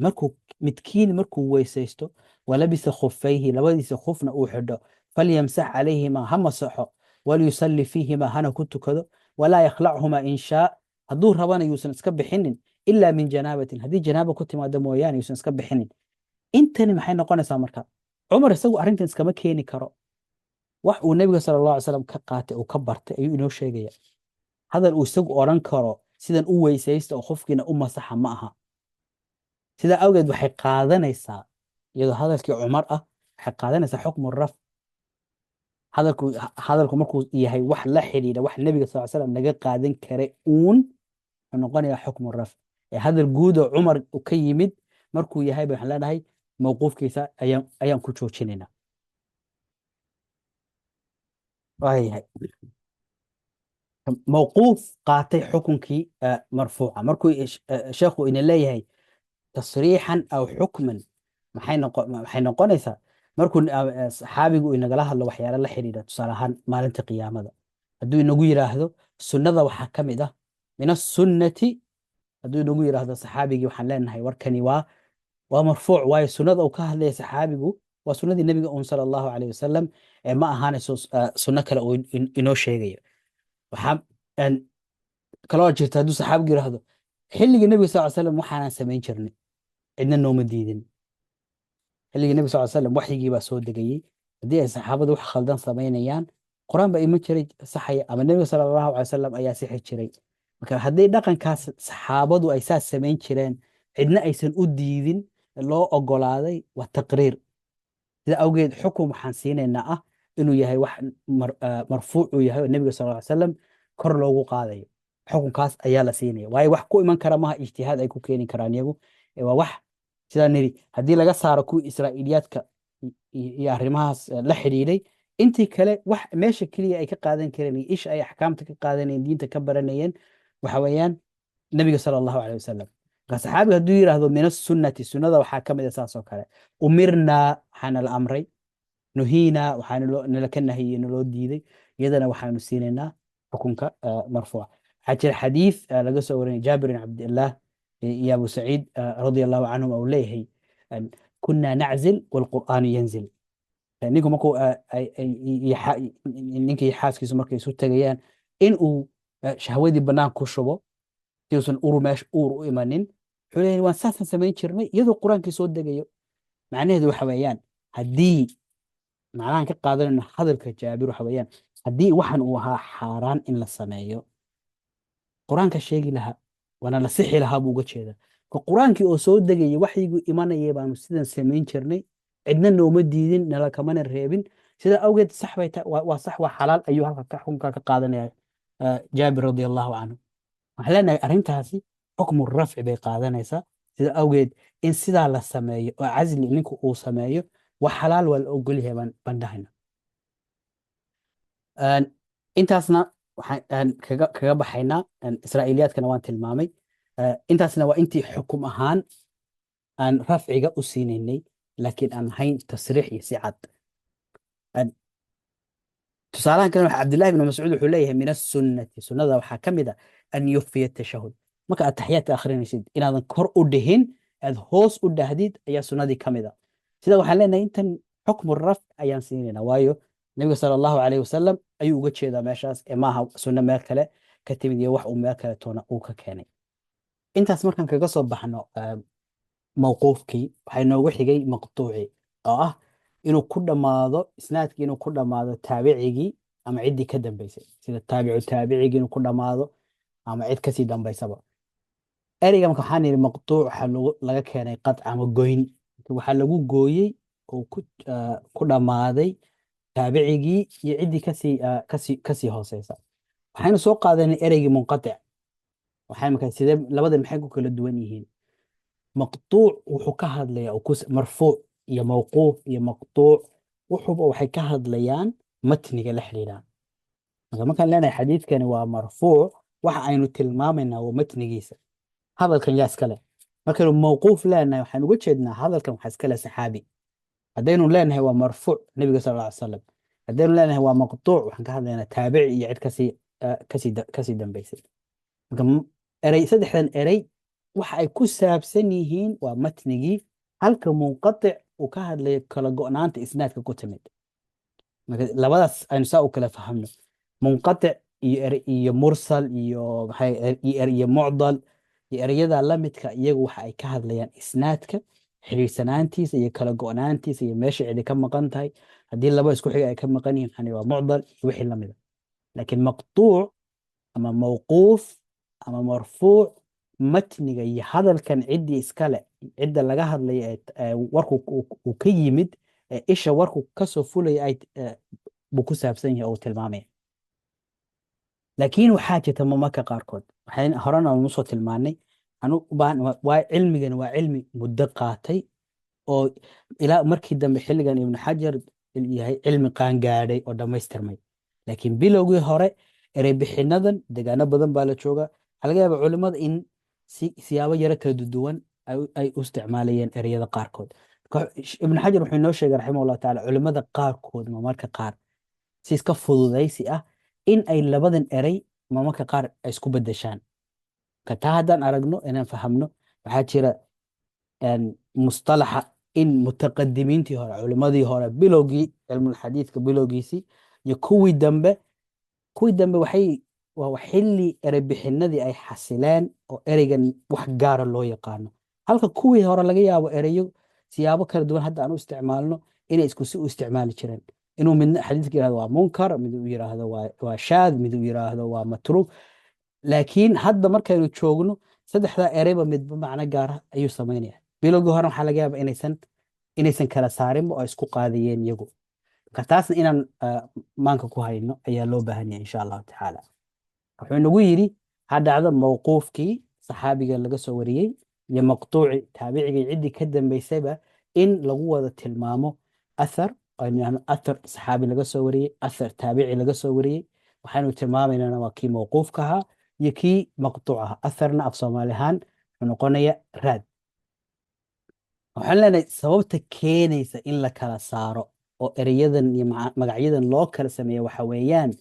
midkiin markuu weysaysto walabisa khufayhi labadiisa khufna uu xidho falyamsax calayhima ha masaxo walyusalli fiihima hana ku tukado walaa yakhlachumaa in shaa hadduu rabana yuusan iska bixinin ilaa min janaabatin haddii janaaba ku timaado mooyaane yuusan iska bixinin intani maxay noqonaysaa marka cumar isagu arrintan iskama keeni karo wax uu nebiga sala allahu alay slam ka qaatay uu ka bartay ayuu inoo sheegaya hadal uu isagu odhan karo sidan u weysaysta oo qofkiina u masaxa ma aha sidaa awgeed waxay qaadanaysaa iyadoo hadalkii cumar ah waxay qaadanaysaa xukmu raf hadalku markuu yahay wax la xidhiidha wax nebiga sal slam naga qaadan kara uun wuxuu noqonayaa xukmu rafci. Hadal guud oo cumar ka yimid markuu yahay waxaan leenahay mawquufkiisa ayaan ku joojinaynaa. waayahay mawquuf qaatay xukunkii marfuuca markuu sheekhu ina leeyahay tasriixan aw xukman maxay noqonaysaa markuu saxaabigu inagala hadlo waxyaalo la xidhiidha tusaale ahaan maalinta qiyaamada hadduu inagu yiraahdo sunnada waxaa ka mid ah min asunnati hadduu inagu yiraahdo saxaabigii waxaan leenahay warkani waa marfuuc waayo sunnada uu ka hadlaya saxaabigu waa sunnadii nebiga un sala allahu caleyh wasalam ma ahaanayso sunno kale uu inoo sheegayo waxaa kaloo jirta hadduu saxaabigu yiraahdo xilligii nebiga sal slam waxaanaan samayn jirnay cidna nooma diidin xilligii nebiga sal slam waxyigii baa soo degayey haddii ay saxaabadu wax khaldan samaynayaan qur-aan baa iman jiray saxaya ama nebiga sala allahu calay wasalam ayaa sixi jiray marka haddii dhaqankaas saxaabadu ay saas samayn jireen cidna aysan u diidin loo ogolaaday waa taqriir sida awgeed xukun waxaan siinaynaa ah inuu yahay wax marfuuc uu yahay oo nebiga sal ly salam kor loogu qaadayo xukunkaas ayaa la siinaya waayo wax ku iman kara maha ijtihaad ay ku keeni karaan iyagu waa wax sidaan nidhi haddii laga saaro kuwii israa'iiliyaadka iyo arrimahaas la xidhiidhay intii kale wax meesha keliya ay ka qaadan kareen iyo isha ay axkaamta ka qaadanayeen diinta ka baranayeen waxa weeyaan nebiga sala allahu caleyh wasalam marka saxaabiga hadduu yidhaahdo min asunnati sunnada waxaa ka mid a saas oo kale umirnaa waxaana la amray nuhiinaa waxaana nala ka nahiyey naloo diiday iyadana waxaanu siinaynaa xukunka marfuuca waxaa jira xadiis laga soo warinaya jaabir bin cabdillaah iyo abu saciid radia allahu canhum ou leeyahay kunaa naczil waalqur'aanu yanzil ninku markuu ninkii xaaskiisu markay isu tegayaan in uu shahwadii bannaan ku shubo si uusan meesha uur u imanin wuxuu leeyahay waan saasaan samayn jirnay iyadoo qur-aankii soo degayo macnaheedu waxa weeyaan haddii macnahan ka qaadanayno hadalka jaabir waxa weeyaan haddii waxan uu ahaa xaaraan in la sameeyo qur-aanka sheegi lahaa waana la sixi lahaa buu uga jeedaa qur-aankii oo soo degayay waxyiguu imanayay baanu sidan samayn jirnay cidna nooma diidin nala kamana reebin sida awgeed sax bay waa sax waa xalaal ayuu halka xukunka ka qaadanaya jaabir radia allahu canhu waxaan leenahay arrintaasi xukmu rafci bay qaadanaysaa sida awgeed in sidaa la sameeyo oo casli ninku uu sameeyo wax xalaal waa la ogolyahay baan dhahayna intaasna waxaan kaga baxaynaa israa'iiliyaadkana waan tilmaamay intaasna waa intii xukum ahaan aan rafciga u siinaynay laakiin aan ahayn tasriix iyo si cad tusaalahan kale waxa cabdillahi ibn mascuud wuxuu leeyahay min asunnati sunnada waxaa ka mid a an yufiya tashahud marka aad taxiyaadka akhrinaysid inaadan kor u dhihin aad hoos u dhahdid ayaa sunnadii ka mid a sida waxaan leenahay intan xukmu rafc ayaan siinaynaa waayo nebiga sala allahu caleyh wasalam ayuu uga jeedaa meeshaas ee maaha sunno meel kale ka timid iyo wax uu meel kale toona uu ka keenay intaas markaan kaga soo baxno mawquufkii waxaa noogu xigay maqtuuci oo ah inuu ku dhammaado isnaadkii inuu ku dhammaado taabicigii ama ciddii ka dambaysay sida taabicu taabicigii inuu ku dhammaado ama cid kasii dambaysaba ereyga marka waxaan yidhi maqtuuc waxaa laga keenay qadc ama goyn waxaa lagu gooyey oo ku dhammaaday taabicigii iyo ciddii kasii hooseysa waxaynu soo qaadanay ereygii munqatic waxay markaa sidee labadan maxay ku kala duwan yihiin maqtuuc wuxuu ka hadlayaa marfuuc iyo mawquuf iyo maqtuuc wuxuuba waxay ka hadlayaan matniga la xidhiidhaan markaan leenahay xadiidkani waa marfuuc waxa aynu tilmaamaynaa waa matnigiisa hadalkan yaa iskale markaynu mawquuf leenahay waxaan uga jeednaa hadalkan waxaa iskale saxaabi haddaynu leenahay waa marfuuc nebiga sal alla ly salam haddaynu leenahay waa maqtuuc waxaan ka hadlaynaa taabici iyo cid kasii dambaysay marka saddexdan erey waxa ay ku saabsan yihiin waa matnigii halka munqatic uu ka hadlayo kala go'naanta isnaadka ku timid marka labadaas aynu saa u kala fahamno munqatic iyo mursal iyo mucdal iyo ereyada lamidka iyagu waxa ay ka hadlayaan isnaadka xiriirsanaantiisa iyo kala go'naantiisa iyo meesha cidi ka maqan tahay haddii laba isku xiga ay ka maqan yihiin waxaan waa mucdal iyo wixii lamida laakiin maqtuuc ama mawquuf ama marfuuc matniga iyo hadalkan ciddii iskale cidda laga hadlaya warku uu ka yimid isha warku kasoo fulaya buu ku saabsan yahay oo tilmaamaya laakiin waxaa jirta mamaka qaarkood waxayn horena ugu soo tilmaanay anu u baahan waa cilmigan waa cilmi muddo qaatay oo ilaa markii dambe xilligan ibnu xajar yahay cilmi qaangaadhay oo dhammaystirmay. laakiin bilowgii hore ereybixinadan degaano badan baa la jooga. waxaa laga yaabaa culimmada in siyaabo yaro kala duwan ay u isticmaalayeen ereyada qaarkood. ibnu xajar wuxuu inoo sheegay raximah allahu taala culimmada qaarkood marmarka qaar si iska fududaysi ah in ay labadan erey marmarka qaar ay isku bedeshaan. taa haddaan aragno inaan fahamno waxaa jira mustalaxa in mutaqadimiintii hore culimmadii hore bilowgii cilmulxadiidka bilowgiisii iyo kuwii dambe waa xilli ereybixinadii ay xasileen oo ereygan wax gaara loo yaqaano, halka kuwii hore laga yaabo ereyo siyaabo kala duwan hadda aan u isticmaalno inay isku si u isticmaali jireen. inuu midna xadiidka yirahdo waa munkar, mid uu yiraahdo waa shaad, mid uu yiraahdo waa matruuk. laakiin hadda markaynu joogno saddexdaa ereyba midba macno gaara ayuu samaynaya. bilowgii hore waxaa laga yaaba inaysan kala saarinba oo ay isku qaadiyeen iyagu. marka taasna inaan maanka ku hayno ayaa loo baahan yahay insha allahu tacaala. wuxuu inagu yidhi ha dhacdo mawquufkii saxaabiga laga soo wariyey iyo maqtuuci taabicigii ciddii ka dambaysayba in lagu wada tilmaamo athar, aynu yidhahno athar saxaabi laga soo wariyey, athar taabici laga soo wariyey. waxaynu tilmaamaynaa waa kii mawquufka ahaa iyo kii maqtuuc ahaa. atharna af soomaali ahaan wuxuu noqonaya raad. waxaan leenahay sababta keenaysa in la kala saaro oo ereyadan iyo magacyadan loo kala sameeya waxa weeyaan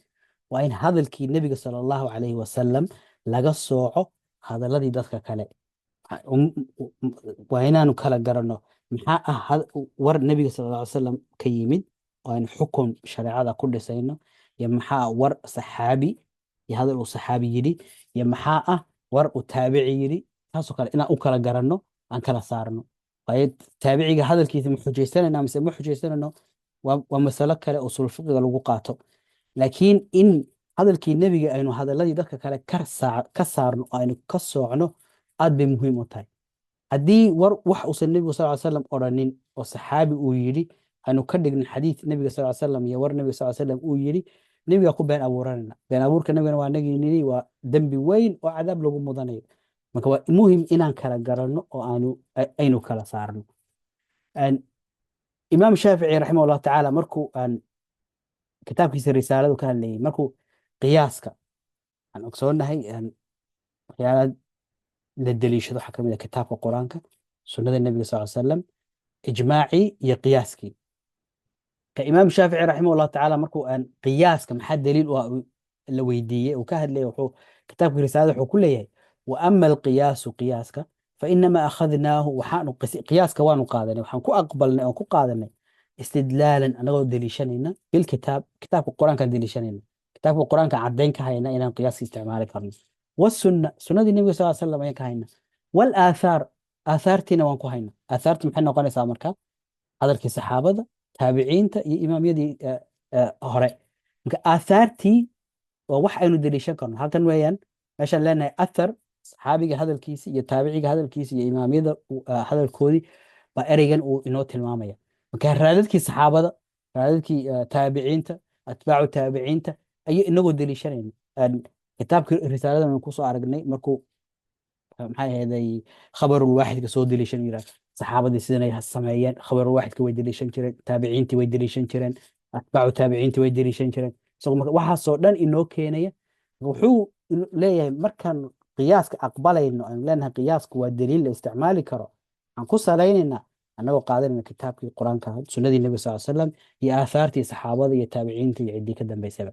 waa in hadalkii nebiga sala allahu calayhi wasalam laga sooco hadaladii dadka kale. waa inaanu kala garanno maxaa ah war nebiga sala alla alay wasalam ka yimid oo aynu xukun shareecada ku dhisayno, iyo maxaa war saxaabi iyo hadal uu saxaabi yidhi, iyo maxaa ah war uu taabici yidhi. taasoo kale inaan u kala garanno aan kala saarno. waayo taabiciga hadalkiisa ma xujaysanayna mise ma xujaysanayno waa masalo kale oo usul fiqiga lagu qaato. laakiin in hadalkii nebiga aynu hadaladii dadka kale ka saarno oo aynu ka soocno aad bay muhiim u tahay. haddii wax uusan nebigu sal slam odhanin oo saxaabi uu yidhi aynu ka dhignin xadiid nebiga sal slam iyo war nebiga sal slam uu yidhi, nebiga ku been abuuranayna. been abuurka nebigana waa nagii nidhi waa dembi weyn oo cadaab lagu mudanayo. marka waa muhim inaan kala garanno oo aynu kala saarno. imaam shaafici raximah allahu tacaala markuu kitaabkiisa risaaladu ka hadlayay markuu qiyaaska aan ogsoonahay waxyaala la deliishado waxaa kamid ah kitaabka qur-aanka, sunnada nebiga sal salam, ijmaacii iyo qiyaaskii. imaam shaafici raximah allahu tacaala markuu qiyaaska maxaa daliil u ah la weydiiyey uu ka hadlayay wuxuu kitaabka risaalada wuxuu ku leeyahay wa ama alqiyaasu qiyaaska fainamaa akhadnaahu qiyaaska waanu qaadanay waxaan ku aqbalnay oon ku qaadanay istidlaalan anagoo deliishanayna bilkitaab kitaabka qur-aankaan deliishanayna kitaabka qur-aanka caddayn ka hayna inaan qiyaaska isticmaali karno, wasunna sunnadii nebiga sal slam ayaan ka hayna, walaathaar aathaartiina waan ku hayna. aathaarti maxay noqonaysaa marka? hadalkii saxaabada, taabiciinta iyo imaamyadii hore. marka aathaartii waa wax aynu deliishan karno. halkan weeyaan meeshaan leenahay athar saxaabiga hadalkiisi iyo taabiciga hadalkiisi iyo imaamyada hadalkoodii baa ereygan uu inoo tilmaamaya. marka raadadkii saxaabada, raadadkii taabiciinta, atbaacu taabiciinta ayay inagoo deliishanayna. kitaabkii risaaladan kusoo aragnay markuu maxay ahaday khabarulwaaxidka soo deliishan yirahd saxaabadii sidanay sameeyeen, khabarulwaaxidka way deliishan jireen, taabiciintii way deliishan jireen, atbaacu taabiciintii way deliishan jireen. waxaasoo dhan inoo keenaya. wuxuu leeyahay markaan qiyaaska aqbalayno aynu leenahay qiyaasku waa daliil la isticmaali karo, aan ku salaynaynaa annagoo qaadanayna kitaabkii qur-aanka sunnadii nebiga sal slam iyo aathaartii saxaabada iyo taabiciinta iyo ciddii ka dambaysaba.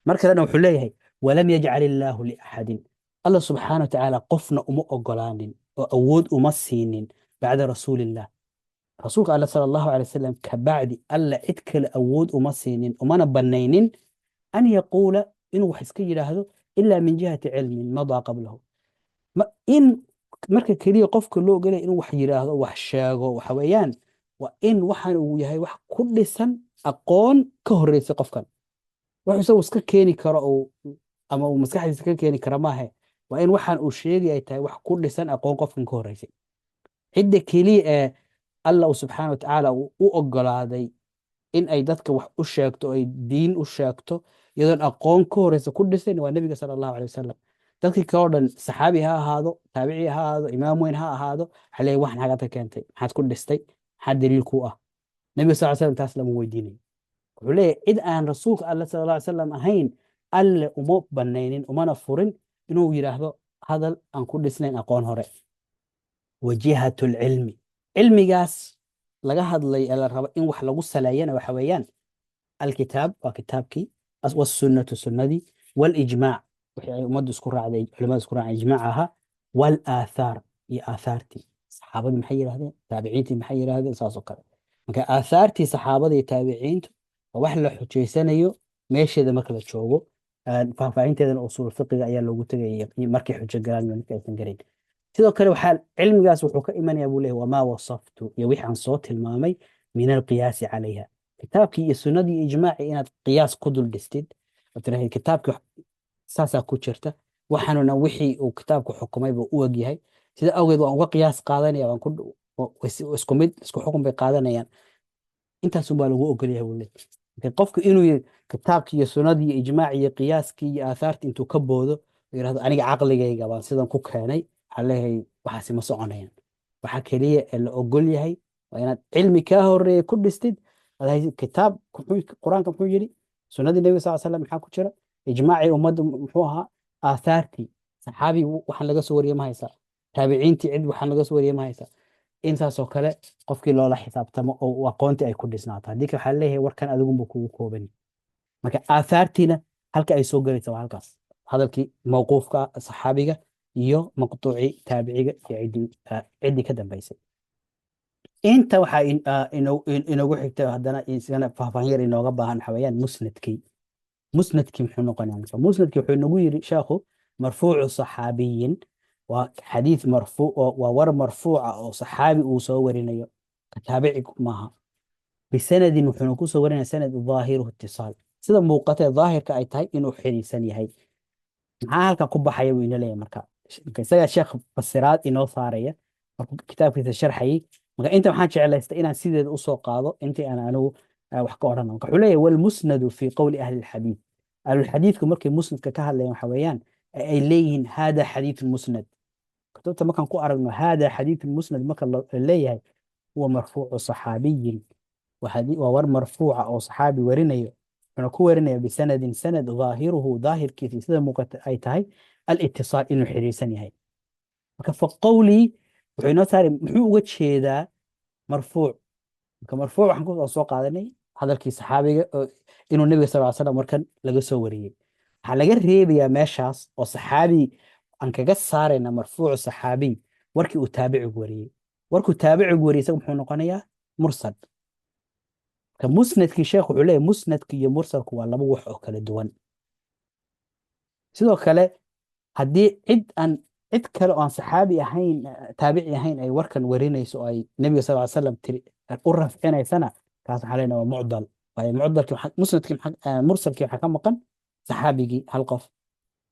mar kalena wuxuu leeyahay walam yajcal illaahu liaxadin, alla subxaana wa tacaala qofna uma ogolaanin oo awood uma siinin bacda rasuulillah, rasuulka alla sala allahu alay wasalam ka bacdi alla cid kale awood uma siinin umana banaynin an yaquula inuu wax iska yidhaahdo ilaa min jihati cilmin madaa qablahu. in marka keliya qofka loo ogolaya inuu wax yidhaahdo wax sheego waxa weeyaan waa in waxaan uu yahay wax ku dhisan aqoon ka horreysay qofkan. wax isagu iska keeni karo ama uu maskaxdiisa ka keeni kara maahe, waa in waxaan uu sheegay ay tahay wax ku dhisan aqoon qofkan ka horreysay. cidda keliya ee alla subxaana wa tacaala u ogolaaday in ay dadka wax u sheegto oo ay diin u sheegto iyadoon aqoon ka horeysa ku dhisayn waa nebiga sala allahu alay wasalam. dadkii kale oo dhan saxaabi ha ahaado, taabici ha ahaado, imaam weyn ha ahaado, waxaa leeyahay waxan xagaad ka keentay, maxaad ku dhistay, maxaa daliil ku ah. nebiga sal ly slam taas lama weydiinayo. wuxuu leeyahay cid aan rasuulka alle sala alla alay salam ahayn alle uma banaynin umana furin inuu yidhaahdo hadal aan ku dhisnayn aqoon hore. wajihatu lcilmi, cilmigaas laga hadlay ee la rabo in wax lagu saleeyana waxa weeyaan الكتاب وكتابكي والسنة سندي والإجماع وحي أمد اسكو راعي علماء اسكو راعي إجماعها والآثار هي آثارتي صحابة محير هذا تابعينتي محير هذا ساسو كذا مكا آثارتي صحابة تابعين ووحلا حجي سنيو ماشي إذا مكلا تشوفو فاهمين تيدا أصول الفقه أيا لو قلت مركي حجة قران من كيسن قرين sidoo kale waxaa cilmigaas wuxuu ka imanaya buu leeyahay wamaa wasaftu iyo wixii aan soo tilmaamay min alqiyaasi calayha kitaabkii iyo sunnadii iyo ijmaacii inaad qiyaas ku dul dhistid oo tiraahid kitaabkii saasaa ku jirta waxaanuna wixii uu kitaabku xukumay buu u ogyahay sida awgeed waan uga qiyaas qaadanaya isku mid isku xukun bay qaadanayaan intaasun baa lagu ogolyahay buu leeyahay qofku inuu kitaabkii iyo sunnadii iyo ijmaacii iyo qiyaaskii iyo aahaartii intuu ka boodo yidhahdo aniga caqligayga baan sidan ku keenay waxaa leeyahay waxaasi ma soconayaan. waxa keliya ee la ogol yahay waa inaad cilmi kaa horeeya ku dhistid kitaab qur-aanka muxuu yidhi, sunnadii nebiga sal slam maxaa ku jira, ijmaacii ummadda muxuu ahaa, aahaartii saxaabi waxaan laga soo wariyey ma haysaa, taabiciintii cid waxaan laga soo wariyey ma haysaa. intaasoo kale qofkii loola xisaabtamo oo aqoontii ay ku dhisnaato haddii kale waxaa leeyahay warkan adigunba kugu koobani. marka aahaartiina halka ay soo gelaysa waa halkaas hadalkii mawquufka saxaabiga iyo maqtuuci taabiciga iyo ciddii ka dambaysay. inta waxaa inoogu xigta haddana isagana faahfaahin yar inooga baahan waxa weeyaan musnadkii. musnadkii muxuu noqonayaa marka musnadkii wuxuu inagu yidhi sheekhu marfuucu saxaabiyin waa xadiid marfuuc waa war marfuuca oo saxaabi uu soo warinayo ka taabici maaha bisanadin wuxuuna ku soo warinaya sanad dhaahiruhu itisaal sida muuqatee daahirka ay tahay inuu xiriirsan yahay. maxaa halka ku baxaya buu ina leeyahay marka isagaa sheekh fasiraad inoo saaraya markuu kitaabkiisa sharxayay. marka inta waxaan jeclaystay inaan sideeda usoo qaado intii aan anigu wax ka odhan. marka wuxuu leeyahay walmusnadu fi qowli ahli lxadiid, ahlulxadiidku markay musnadka ka hadlayaan waxa weeyaan ay leeyihiin hada xadiidu musnad. kutubta markaan ku aragno hada xadiidu musnad marka la leeyahay huwa marfuucu saxaabiyin waa war marfuuca oo saxaabi warinayo wuxuuna ku warinaya bisanadin sanad dhaahiruhu daahirkiisa sida muuqata ay tahay alitisaal inuu xiriirsan yahay. marka fa qowlii wuxuu inoo saaray muxuu uga jeedaa marfuuc. marka marfuuc waxaan ku soo qaadanay hadalkii saxaabiga inuu nebiga sal slam warkan laga soo wariyey. waxaa laga reebayaa meeshaas oo saxaabi aan kaga saarayna marfuucu saxaabiy warkii uu taabicigu wariyey. warkuu taabicigu wariyey isaga muxuu noqonayaa mursal. marka musnadkii sheekh wuxuu leeyahay musnadki iyo mursalku waa laba wax oo kala duwan. sidoo kale haddii cid kale oo aan saxaabi ahayn taabici ahayn ay warkan warinayso oo ay nebiga sal ly slam u rafcinaysana kaas waxaa leenahay waa mucdal. waayo musnadkii mursalkii waxaa ka maqan saxaabigii hal qof.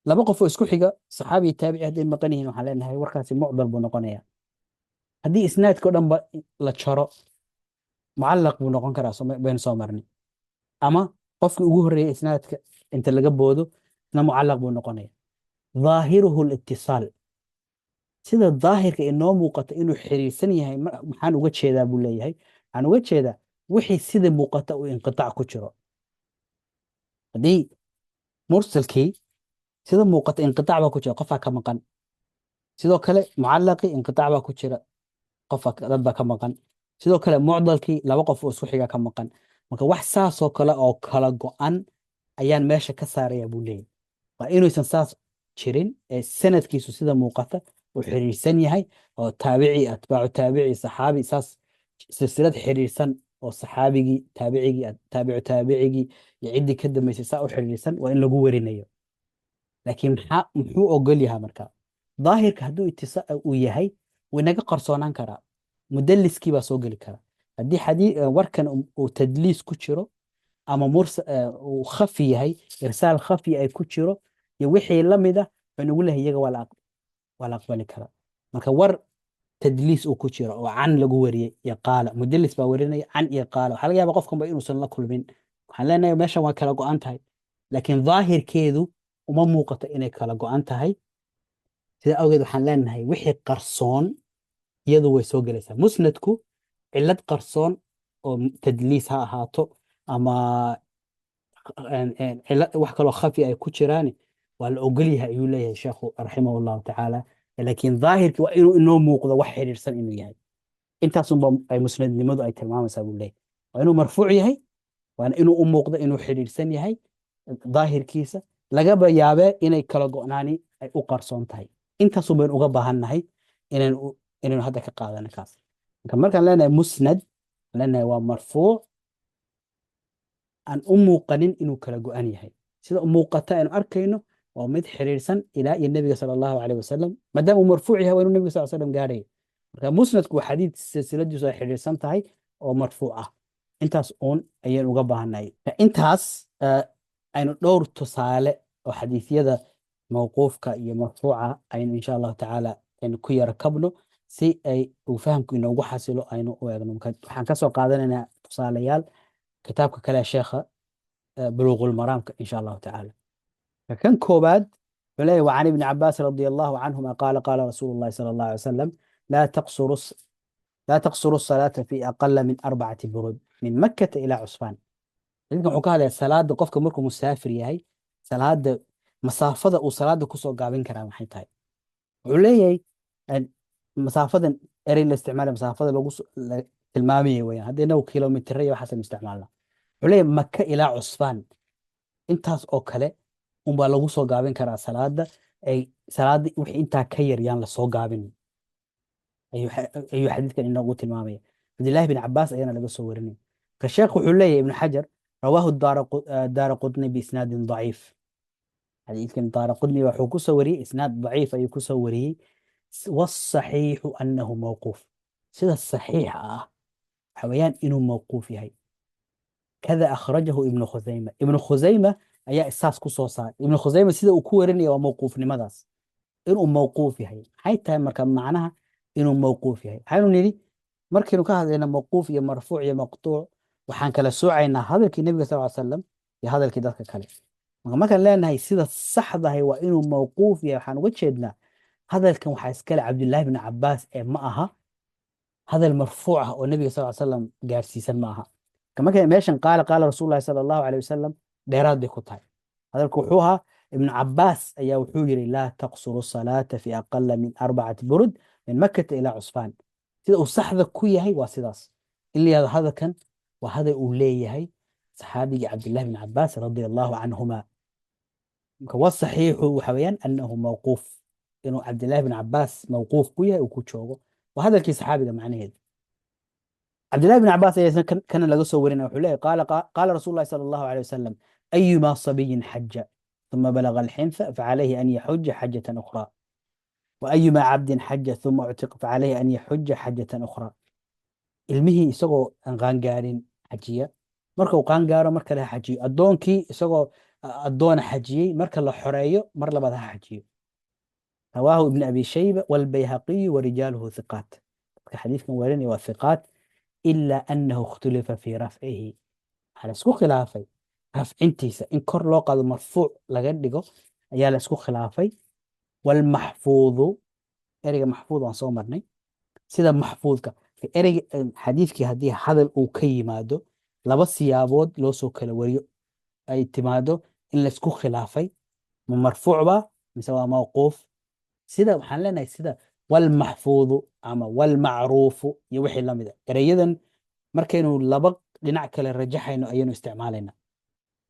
laba qof oo isku xiga saxaabi iyo taabici hadday maqan yihiin waxaan leenahay warkaasi mucdal buu noqonaya. haddii isnaadka o dhanba la jaro mucallaq buu noqon karaa baynu soo marnay, ama qofkii ugu horreeyay isnaadka inta laga boodo isna mucallaq buu noqonaya. dhaahiruhu litisaal sida daahirka inoo muuqata inuu xiriirsan yahay maxaan uga jeedaa buu leeyahay. waxaan uga jeedaa wixii sida muuqata uu inqitaac ku jiro. haddii mursalkii sida muuqata inqitaac baa ku jira qofaa ka maqan, sidoo kale mucallaqii inqitaac baa ku jira dad baa ka maqan, sidoo kale mucdalkii laba qof oo isku xiga ka maqan. marka wax saasoo kale oo kala go-an ayaan meesha ka saaraya buu leeyahay. waa inuusan saas jirin ee sanadkiisu sida muuqata uu xiriirsan yahay oo taabici atbaacu taabici saxaabi saas silsilad xiriirsan oo saxaabigii taabicigii taabicu taabicigii iyo ciddii ka dambeysay saa u xiriirsan waa in lagu warinayo. laakiin muxuu ogol yahay marka daahirka hadduu uu yahay wuu inaga qarsoonaan karaa. mudalliskii baa soo geli kara haddii warkan uu tadliis ku jiro ama uu khafi yahay irsaal khafi ay ku jiro iyo wixii la mida wuxuu nagu leeyahay iyaga waa la aqbali karaa. marka war tadliis uu ku jiro oo can lagu wariyey iyo qaala mudallis baa warinaya can iyo qaala waxaa laga yaabaa qofkanba inuusan la kulmin waxaan leenahay meeshan waa kala go-an tahay laakiin daahirkeedu uma muuqato inay kala go-an tahay sida awgeed waxaan leenahay wixii qarsoon iyadu way soo gelaysaa musnadku cilad qarsoon oo tadliis ha ahaato ama wax kaloo khafi ay ku jiraan waa la ogol yahay ayuu leeyahay sheekhu raximah allahu tacaala laakiin daahirki waa inuu inoo muuqdo wax xidhiidhsan inuu yahay intaasunba ay musnadnimadu ay tilmaamaysaa buu leeyahay waa inuu marfuuc yahay waana inuu u muuqdo inuu xidhiidhsan yahay daahirkiisa lagaba yaabee inay kala go'naani ay u qarsoon tahay intaasun baynu uga baahannahay inaynu hadda ka qaadano kaas markaan leenahay musnad leenahay waa marfuuc aan u muuqanin inuu kala go'an yahay sida u muuqata aynu arkayno waa mid xiriirsan ilaa iyo nebiga sala allahu caleyh wasalam maadaama uu marfuuc yahay waa inuu nebiga sal slam gaadhayo marka musnadku waa xadiid silsiladiisu ay xiriirsan tahay oo marfuuc ah intaas uun ayaynu uga baahannahay intaas aynu dhowr tusaale oo xadiisyada mawquufka iyo marfuuca aynu insha allahu tacaala aynu ku yara kabno si ay uu fahamku inoogu xasilo aynu u eegno waxaan kasoo qaadanaynaa tusaalayaal kitaabka kale sheekha buluuqul maraamka insha allahu tacaala kan koobaad wuxuu leeyahy وعن ابن عباس رضي الله عنهما قال قال رسول الله صلى الله عليه وسلم لا تقصروا الصلاة في أقل من 4 برود من مكة إلى عسفان idinkan wuxuu ka hadlaya salaada qofka markuu musaafir yahay salaada masaafada uu salaada kusoo gaabin karaa maxay tahay wuxuu leeyahay masaafadan erey la isticmaala masaafada la tilmaamaya weyaan hadda inagu kilomitira iyo waxaasaynu isticmaalna wuxuu leeyahay maka ilaa cusfaan intaas oo kale unbaa lagu soo gaabin karaa salaada ay salaada wixii intaa ka yar yaan lasoo gaabin ayuu xadiidkan inoogu tilmaamaya cabdillahi bin cabaas ayaana laga soo warinaya ka sheekh wuxuu leeyahay ibnu xajar رواه الدار قطني بإسناد ضعيف حديث كان دار قطني وحو كسوري إسناد ضعيف أي كسوري والصحيح أنه موقوف سيدا الصحيح حويان إنه موقوف هي كذا أخرجه ابن خزيمة ابن خزيمة أي إساس كسوسا ابن خزيمة سيدا أكورني وموقوف لماذا إنه موقوف هي حتى مركب معناها إنه موقوف هي حينو نيري مركب كهذا إنه موقوف يا مرفوع يا مقطوع waxaan kala soocaynaa hadalkii nebiga sal slam iyo hadalkii dadka kale markaan leenahay sida saxdahay waa inuu mawquuf yahay waxaan uga jeednaa hadalkan waxaa iskale cabdullaahi bn cabaas ee ma aha hadal marfuuc ah oo nebiga sal slam gaarsiisan ma aha marka meeshan qaala rasuulahi sala allahu aleyh wasalam dheeraad bay ku tahay hadalku wuxuu ahaa ibnu cabaas ayaa wuxuu yiri laa taqsuru salaata fi aqala min 4 burud min makata ilaa cusfaan sida uu saxda ku yahay waa sidaas in la yihahdo hadalkan وهذا أوليه صحابي عبد الله بن عباس رضي الله عنهما والصحيح وحويان أنه موقوف إنه عبد الله بن عباس موقوف بيه وكوتشوغو وهذا الكي صحابي ده معناه عبد الله بن عباس كان له صورنا وحليه قال رسول الله صلى الله عليه وسلم أيما صبي حج ثم بلغ الحنث فعليه أن يحج حجة أخرى وأيما عبد حج ثم اعتق فعليه أن يحج حجة أخرى ilmihii isagoo aan qaangaarin xajiya marka uu qaangaaro marka la xajiyo addoonkii isagoo addoona xajiyey marka la xoreeyo mar labaad ha xajiyo rawaahu ibn abi shayba walbayhaqiyu warijaaluhu hiqaat dadka xadiidkan warinaya waa hiqaat ilaa annahu ikhtulifa fii rafcihi waxaa la isku khilaafay rafcintiisa in kor loo qaado marfuuc laga dhigo ayaa la isku khilaafay walmaxfuudu ereyga maxfuud waan soo marnay sida maxfuudka ereyga xadiidkii haddii hadal uu ka yimaado laba siyaabood loo soo kala wariyo ay timaado in laysku khilaafay ma marfuucba mise waa mawquuf sida waxaan leenahay sida walmaxfuudu ama walmacruufu iyo wixii lamid a ereyadan markaynu laba dhinac kale rajaxayno ayaynu isticmaalayna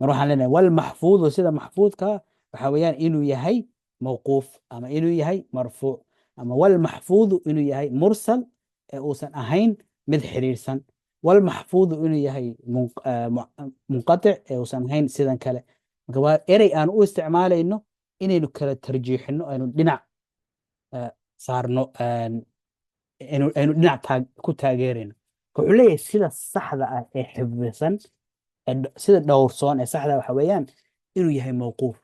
mar waxaan leenahay walmaxfuudu sida maxfuudka waxa weeyaan inuu yahay mawquuf ama inuu yahay marfuuc ama walmaxfuudu inuu yahay mursal uusan ahayn mid xiriirsan walmaxfuudu inuu yahay munqatic ee uusan ahayn sidan kale marka waa erey aan u isticmaalayno inaynu kala tarjiixino aynu dhinac saarno aynu dhinac ku taageerayno wuxuu leeyahay sida saxda ah ee xifdisan sida dhowrsoon ee saxda waxa weeyaan inuu yahay mawquuf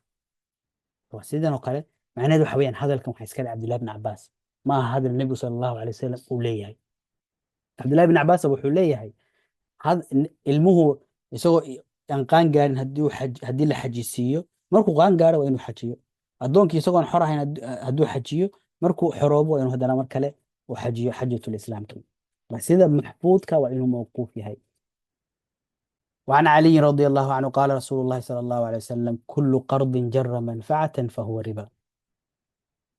sidan oo kale macnaheedu waxa weeyaan hadalkan waxaa iskale cabdullahi bn cabaas ما هذا النبي صلى الله عليه وسلم وليه عبد الله بن عباس wuxuu leeyahay ilmuhu isagoo aan qaan gaarin haddii la xajisiiyo markuu qaan gaaro waa inuu xajiyo addoonkii isagoon xor ahayn hadduu xajiyo markuu xoroobo waa inuu haddana mar kale uu xajiyo xajatul islaamka sida maxfuudka waa inuu mawquuf yahay وعن علي رضي الله عنه قال رسول الله صلى الله عليه وسلم كل قرض جر منفعة فهو ربا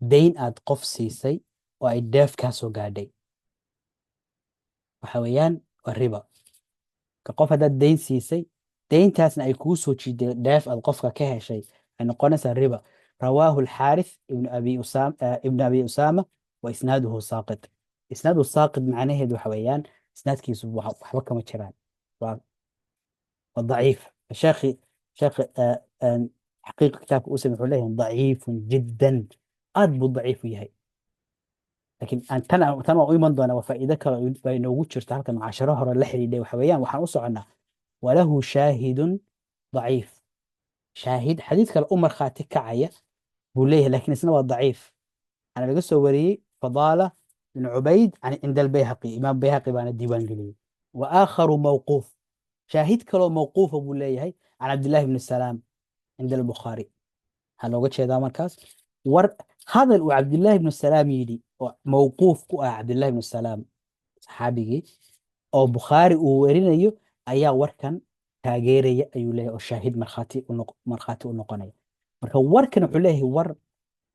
دين aad qof siisay oo ay dheef kaa soo gaadhay waxa weeyaan waa riba ka qof haddaad deyn siisay deyntaasna ay kuu soo jiiday dheef aad qofka ka heshay ay noqonaysaa riba rawaahu alxaarith ibnu abi usaama wa isnaaduhu saaqid isnaadu saaqid macnaheedu waxa weeyaan isnaadkiisu waxba kama jiraan waa ضعيف شيخ حقيقة كتاب أسامة حليه ضعيف جدا أدب ضعيف يهي لكن أن تنا أيمن دون وفائدة بين وجود شرط مع عشرة اللحري دي وحويان وحنقص عنه وله شاهد ضعيف شاهد حديث كالأمر خاتك كعية بوليه لكن اسمه ضعيف أنا بقصه وري فضالة بن عبيد عند البيهقي إمام بيهقي بان الديوان قليل وآخر موقوف شاهد كلو موقوف أبو ليهي عن عبد الله بن السلام عند البخاري هل وقت شيء ذا مركز هذا عبد الله بن السلام يدي موقوف عبد الله بن السلام صحابي أو بخاري وورينيو أيا وركن تاجيري أيو له الشاهد مرخاتي ونقنية مركا وركن عليه ور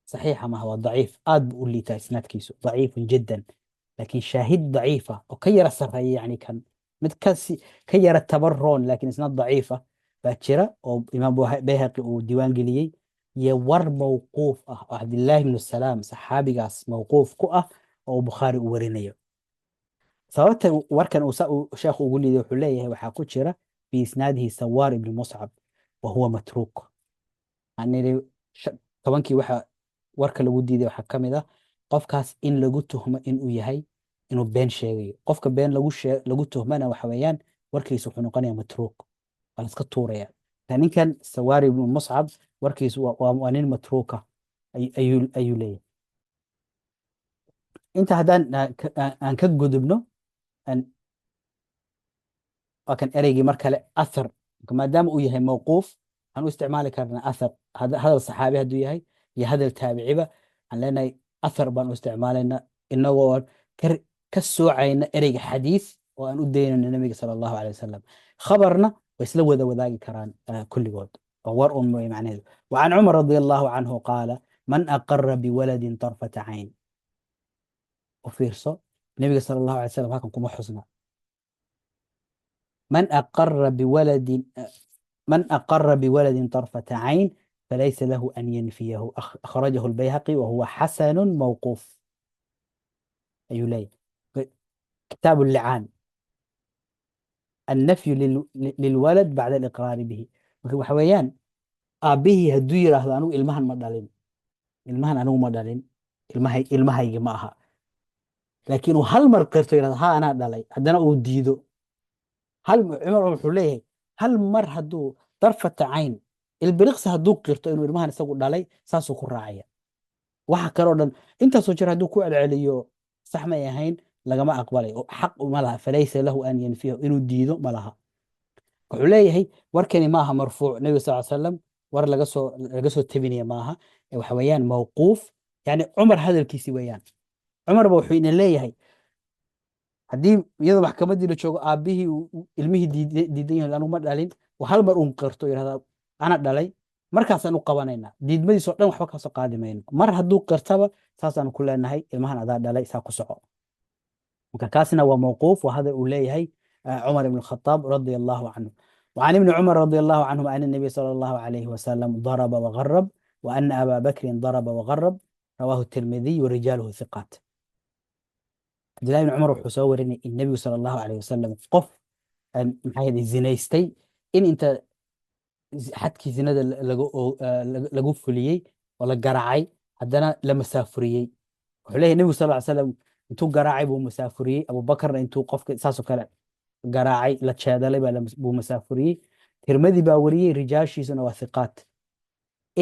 صحيح ما هو ضعيف بقول لي تاسنات كيسو ضعيف جدا لكن شاهد ضعيفة وكير السرية يعني كان متكسي كير التبرون لكن اسناد ضعيفة باكرة او امام بيهقي وديوان قليي يور موقوف عبد الله بن السلام صحابي قاس موقوف او بخاري ورينيو sababta warkan uu sheekhu ugu liiday wuxuu leeyahay waxaa ku jira fi isnaadihi sawaar ibn muscab wa huwa matruuk yani tobankii waxa warka lagu diiday waxaa ka mid ah qofkaas in lagu tuhmo inuu yahay inuu been sheegayo qofka been lagu tuhmana waxa weeyaan warkiisu wuxuu noqonayaa matruuk waa la iska tuuraya ninkan sawaar ibn muscab warkiisu waa nin matruuka ayuu leeyahay inta haddaan aan ka gudubno وكان أريجي مركلة أثر ما دام وياه موقوف عن استعمال كرنا أثر هذا الصحابي هدو يهي يا هذا التابعي بقى عن لنا أثر بان استعمالنا إنه كسو عين أريجي حديث وأن أدين النبي صلى الله عليه وسلم خبرنا ويسلو ذا وذاك كران كل قول ور معناه وعن عمر رضي الله عنه قال من أقر بولد طرفة عين وفيرسو النبي صلى الله عليه وسلم هاكم كم حسنا من أقر بولد طرفة عين فليس له أن ينفيه أخرجه البيهقي وهو حسن موقوف أيولي كتاب اللعان النفي للولد بعد الإقرار به وحويان أبيه هدوير أهلانو إلمهن مدالين إلمهن أنو مدالين إلمهي جماعها لكن هل مرقرتو ها أنا دالي هدنا أوديدو هل عمر wuxuu leeyahay hal mar hadduu darfata cayn ilbiriqsi hadduu qirto inuu ilmahan isagu dhalay saasuu ku raacaya waxa kaloo dhan intaasoo jir hadduu ku celceliyo sax may ahayn lagama aqbalayo xaq uma laha falaysa lahu an yanfiyahu inuu diido ma laha wuxuu leeyahay warkani maaha marfuuc nabiga sal salam war laga soo tabinaya maaha waxa weeyaan mawquuf yani cumar hadalkiisi weeyaan cumar ba wuxuu ina leeyahay haddii iyadoo maxkamaddii la joogo aabbihii ilmihii diidan yahay anigu ma dhalin oo hal mar uun qirto yidhahdaa ana dhalay markaasaan u qabanaynaa diidmadiisoo dhan waxba kasoo qaadi mayno mar hadduu qirtaba saasaan ku leenahay ilmahan adaa dhalay saa ku soco marka kaasina waa mawquuf waa hadal uu leeyahay cumar ibn الخطاب رضي الله عنه وعن ابن عمر رضي الله عنهما أن النبي صلى الله عليه وسلم ضرب وغرب وأن أبا بكر ضرب وغرب رواه الترمذي ورجاله ثقات عبد الله بن عمر wuxuu soo warinay in nabigu sala allahu calayh wasalam qof maxaa zinaystay in inta xadkii zinada lagu fuliyey oo la garaacay haddana la masaafuriyey wuxuu leeyahay nabigu sal ly salam intuu garaacay buu masaafuriyey abubakarna intuu qofka saasoo kale garaacay la jeedalay buu masaafuriyey tirmadi baa wariyey rijaashiisuna waa hiqaat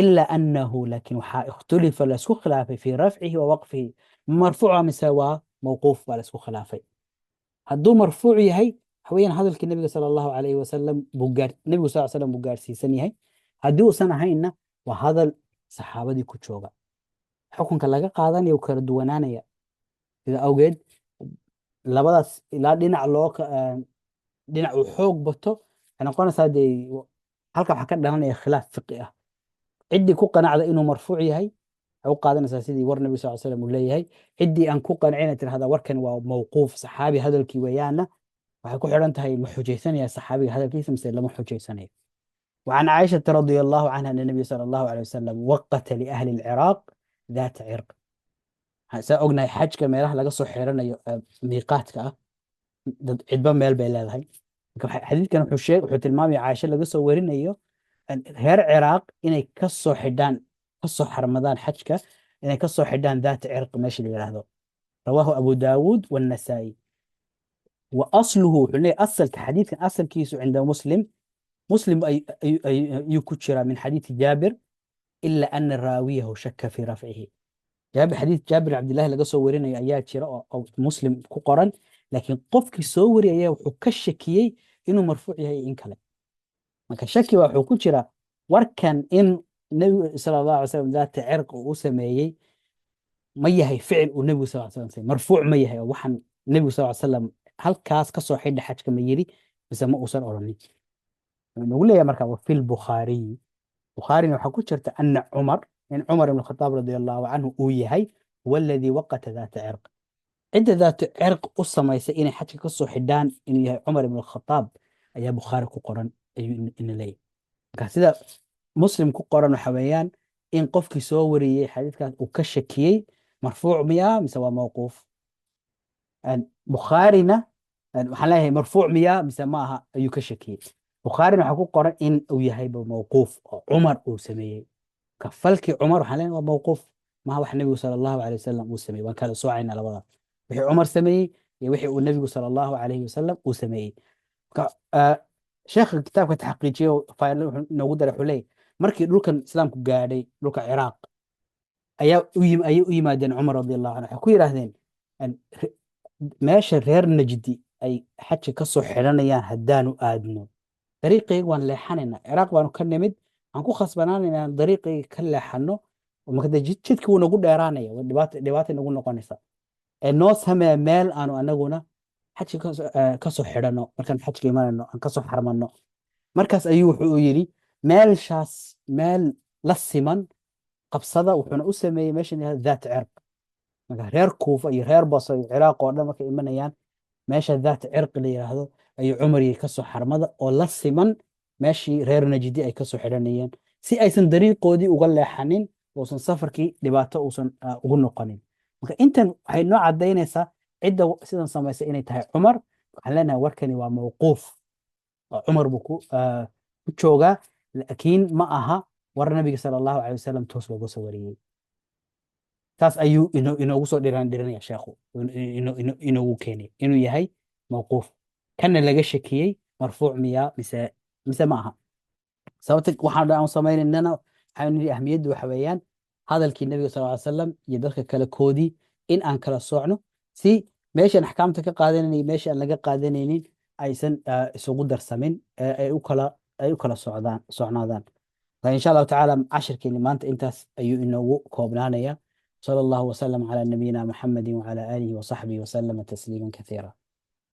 إلا أنه لكن اختلف لسكو خلافه في رفعه ووقفه مرفوع مساواة موقوف ولا اسكو خلافي. هدو مرفوع يهي حويا هذا النبي صلى الله عليه وسلم النبي صلى الله عليه وسلم بوغار سيسن يهي. هدو سنة هينا وهذا الصحابة دي كتشوغا حكم كلاغا قادان يو كلا دوانانيا إذا أوجد labadaas ilaa dhinac dhinac uu xoog bato waxay noqonaysaa dee halka waxaa ka dhalanaya khilaaf fiqi ah. ciddii ku qanacda inuu marfuuc yahay waxay u qaadanaysaa sidii war nabi sal slam uu leeyahay. ciddii aan ku qancina tirahda warkan waa mawquuf saxaabi hadalkii weeyaana waxay ku xidhan tahay ma xujaysanaya saxaabiga hadalkiisa mise lama xujaysanayo. وعن عائشة رضي الله عنها أن النبي صلى الله عليه وسلم وقت لأهل العراق ذات عرق. saa ognahay xajka meelaha laga soo xiranayo miiqaadka ah dad cidba meel bay leedahay. Marka xadiidkan wuxuu tilmaamaya caaisha laga soo warinayo reer ciraaq inay ka soo xidhaan ka soo xarmadaan xajka inay ka soo xidhaan daata cirq meesha la yidhaahdo. rawaahu abu daawuud والنسائي. واصله wuxuu leeyahay asalka xadiidkan asalkiisu cinda muslim مسلم أي كتشرا من حديث جابر إلا أن راويه شك في رفعه. جابر حديث جابر عبد الله لقى صورنا آيات شراء أو مسلم كقرن لكن قفك صوري أياه وحكشكي إنه مرفوع هي إن كلام ما كشكي وحكشرا وركن إن النبي صلى الله عليه وسلم ذات عرق وسميه ما هي فعل والنبي صلى الله عليه وسلم مرفوع ما هي وحن النبي صلى الله عليه وسلم هل كاس كسر حد حج كما يري بس ما أوصل أوراني نقول يا مركب في البخاري بخاري وحكشرت أن عمر يعني عمر بن الخطاب رضي الله عنه ويهي هو الذي وقت ذات عرق. عند ذات عرق قصة ما يسئين حتى قصة حدان إنه يهي عمر بن الخطاب أي بخاري كقرن أي إن لي كذا مسلم كقرن وحويان إن قفك سوري حديث كان وكشكي مرفوع مياه مسوى موقوف. يعني بخارينا حلاها مرفوع مياه مسماها أي كشكي. بخارينا حكو قرن إن ويهي بموقوف عمر وسميه كفلك عمر حاليا وموقوف ما هو النبي صلى الله عليه وسلم وسمي وان كان سوعين على وضع وحي عمر سمي وحي النبي صلى الله عليه وسلم وسمي شيخ الكتاب كتحقيقي فايل نوود رحولي مركي دولكن اسلامكو غادي دولكا عراق ايا يمادن عمر رضي الله عنه حكو يراهدين ماشي reer najdi ay xajka ka soo xiranayaan haddaanu aadno dariiqayga waan leexanaynaa ciraaq baanu ka nimid aan ku khasbanaanaynaa dariiqayga ka leexano marka jidka wuu nagu dheeraanaya dhibaato nagu noqonaysa noo samee meel aanu anaguna xajka ka soo xidhano markaan xajka imanayno aan ka soo xarmano. markaas ayuu wuxuu yidhi meelshaas meel la siman qabsada wuxuuna u sameeyey meeshan daat cirq. marka reer kuufa iyo reer basra iyo ciraaq oo dhan markay imanayaan meesha daat cirqi la yiraahdo ayuu cumar ka soo xarmada oo la siman meeshii reer najdi ay ka soo xidhanayeen si aysan dariiqoodii uga leexanin uusan safarkii dhibaato uusan ugu noqonin. marka intan waxay noo cadaynaysaa cidda sidan samaysay inay tahay cumar. waxaan leenahay warkani waa mawquuf oo cumar buu ku joogaa laakiin ma aha war nabiga sala allahu calay wasalam toos looga soo wariyey. taas ayuu inoogu soo dhiranaya sheekhu inoogu keenay inuu yahay mawquuf kana laga shakiyey marfuuc miyaa mise ma aha. sababta waxaan aan samaynayna waxaan nidhi ahmiyaddu waxa weeyaan hadalkii nabiga sal ly salam iyo dadka kale koodii in aan kala soocno si meeshaan axkaamta ka qaadanaynin iyo meesha aan laga qaadanaynin aysan isugu darsamin ay u kala socnaadaan. إن شاء الله تعالى عشر كلمات أنت إنه كوبنانيا. صلى الله وسلم على نبينا محمد وعلى آله وصحبه وسلم تسليما كثيرا.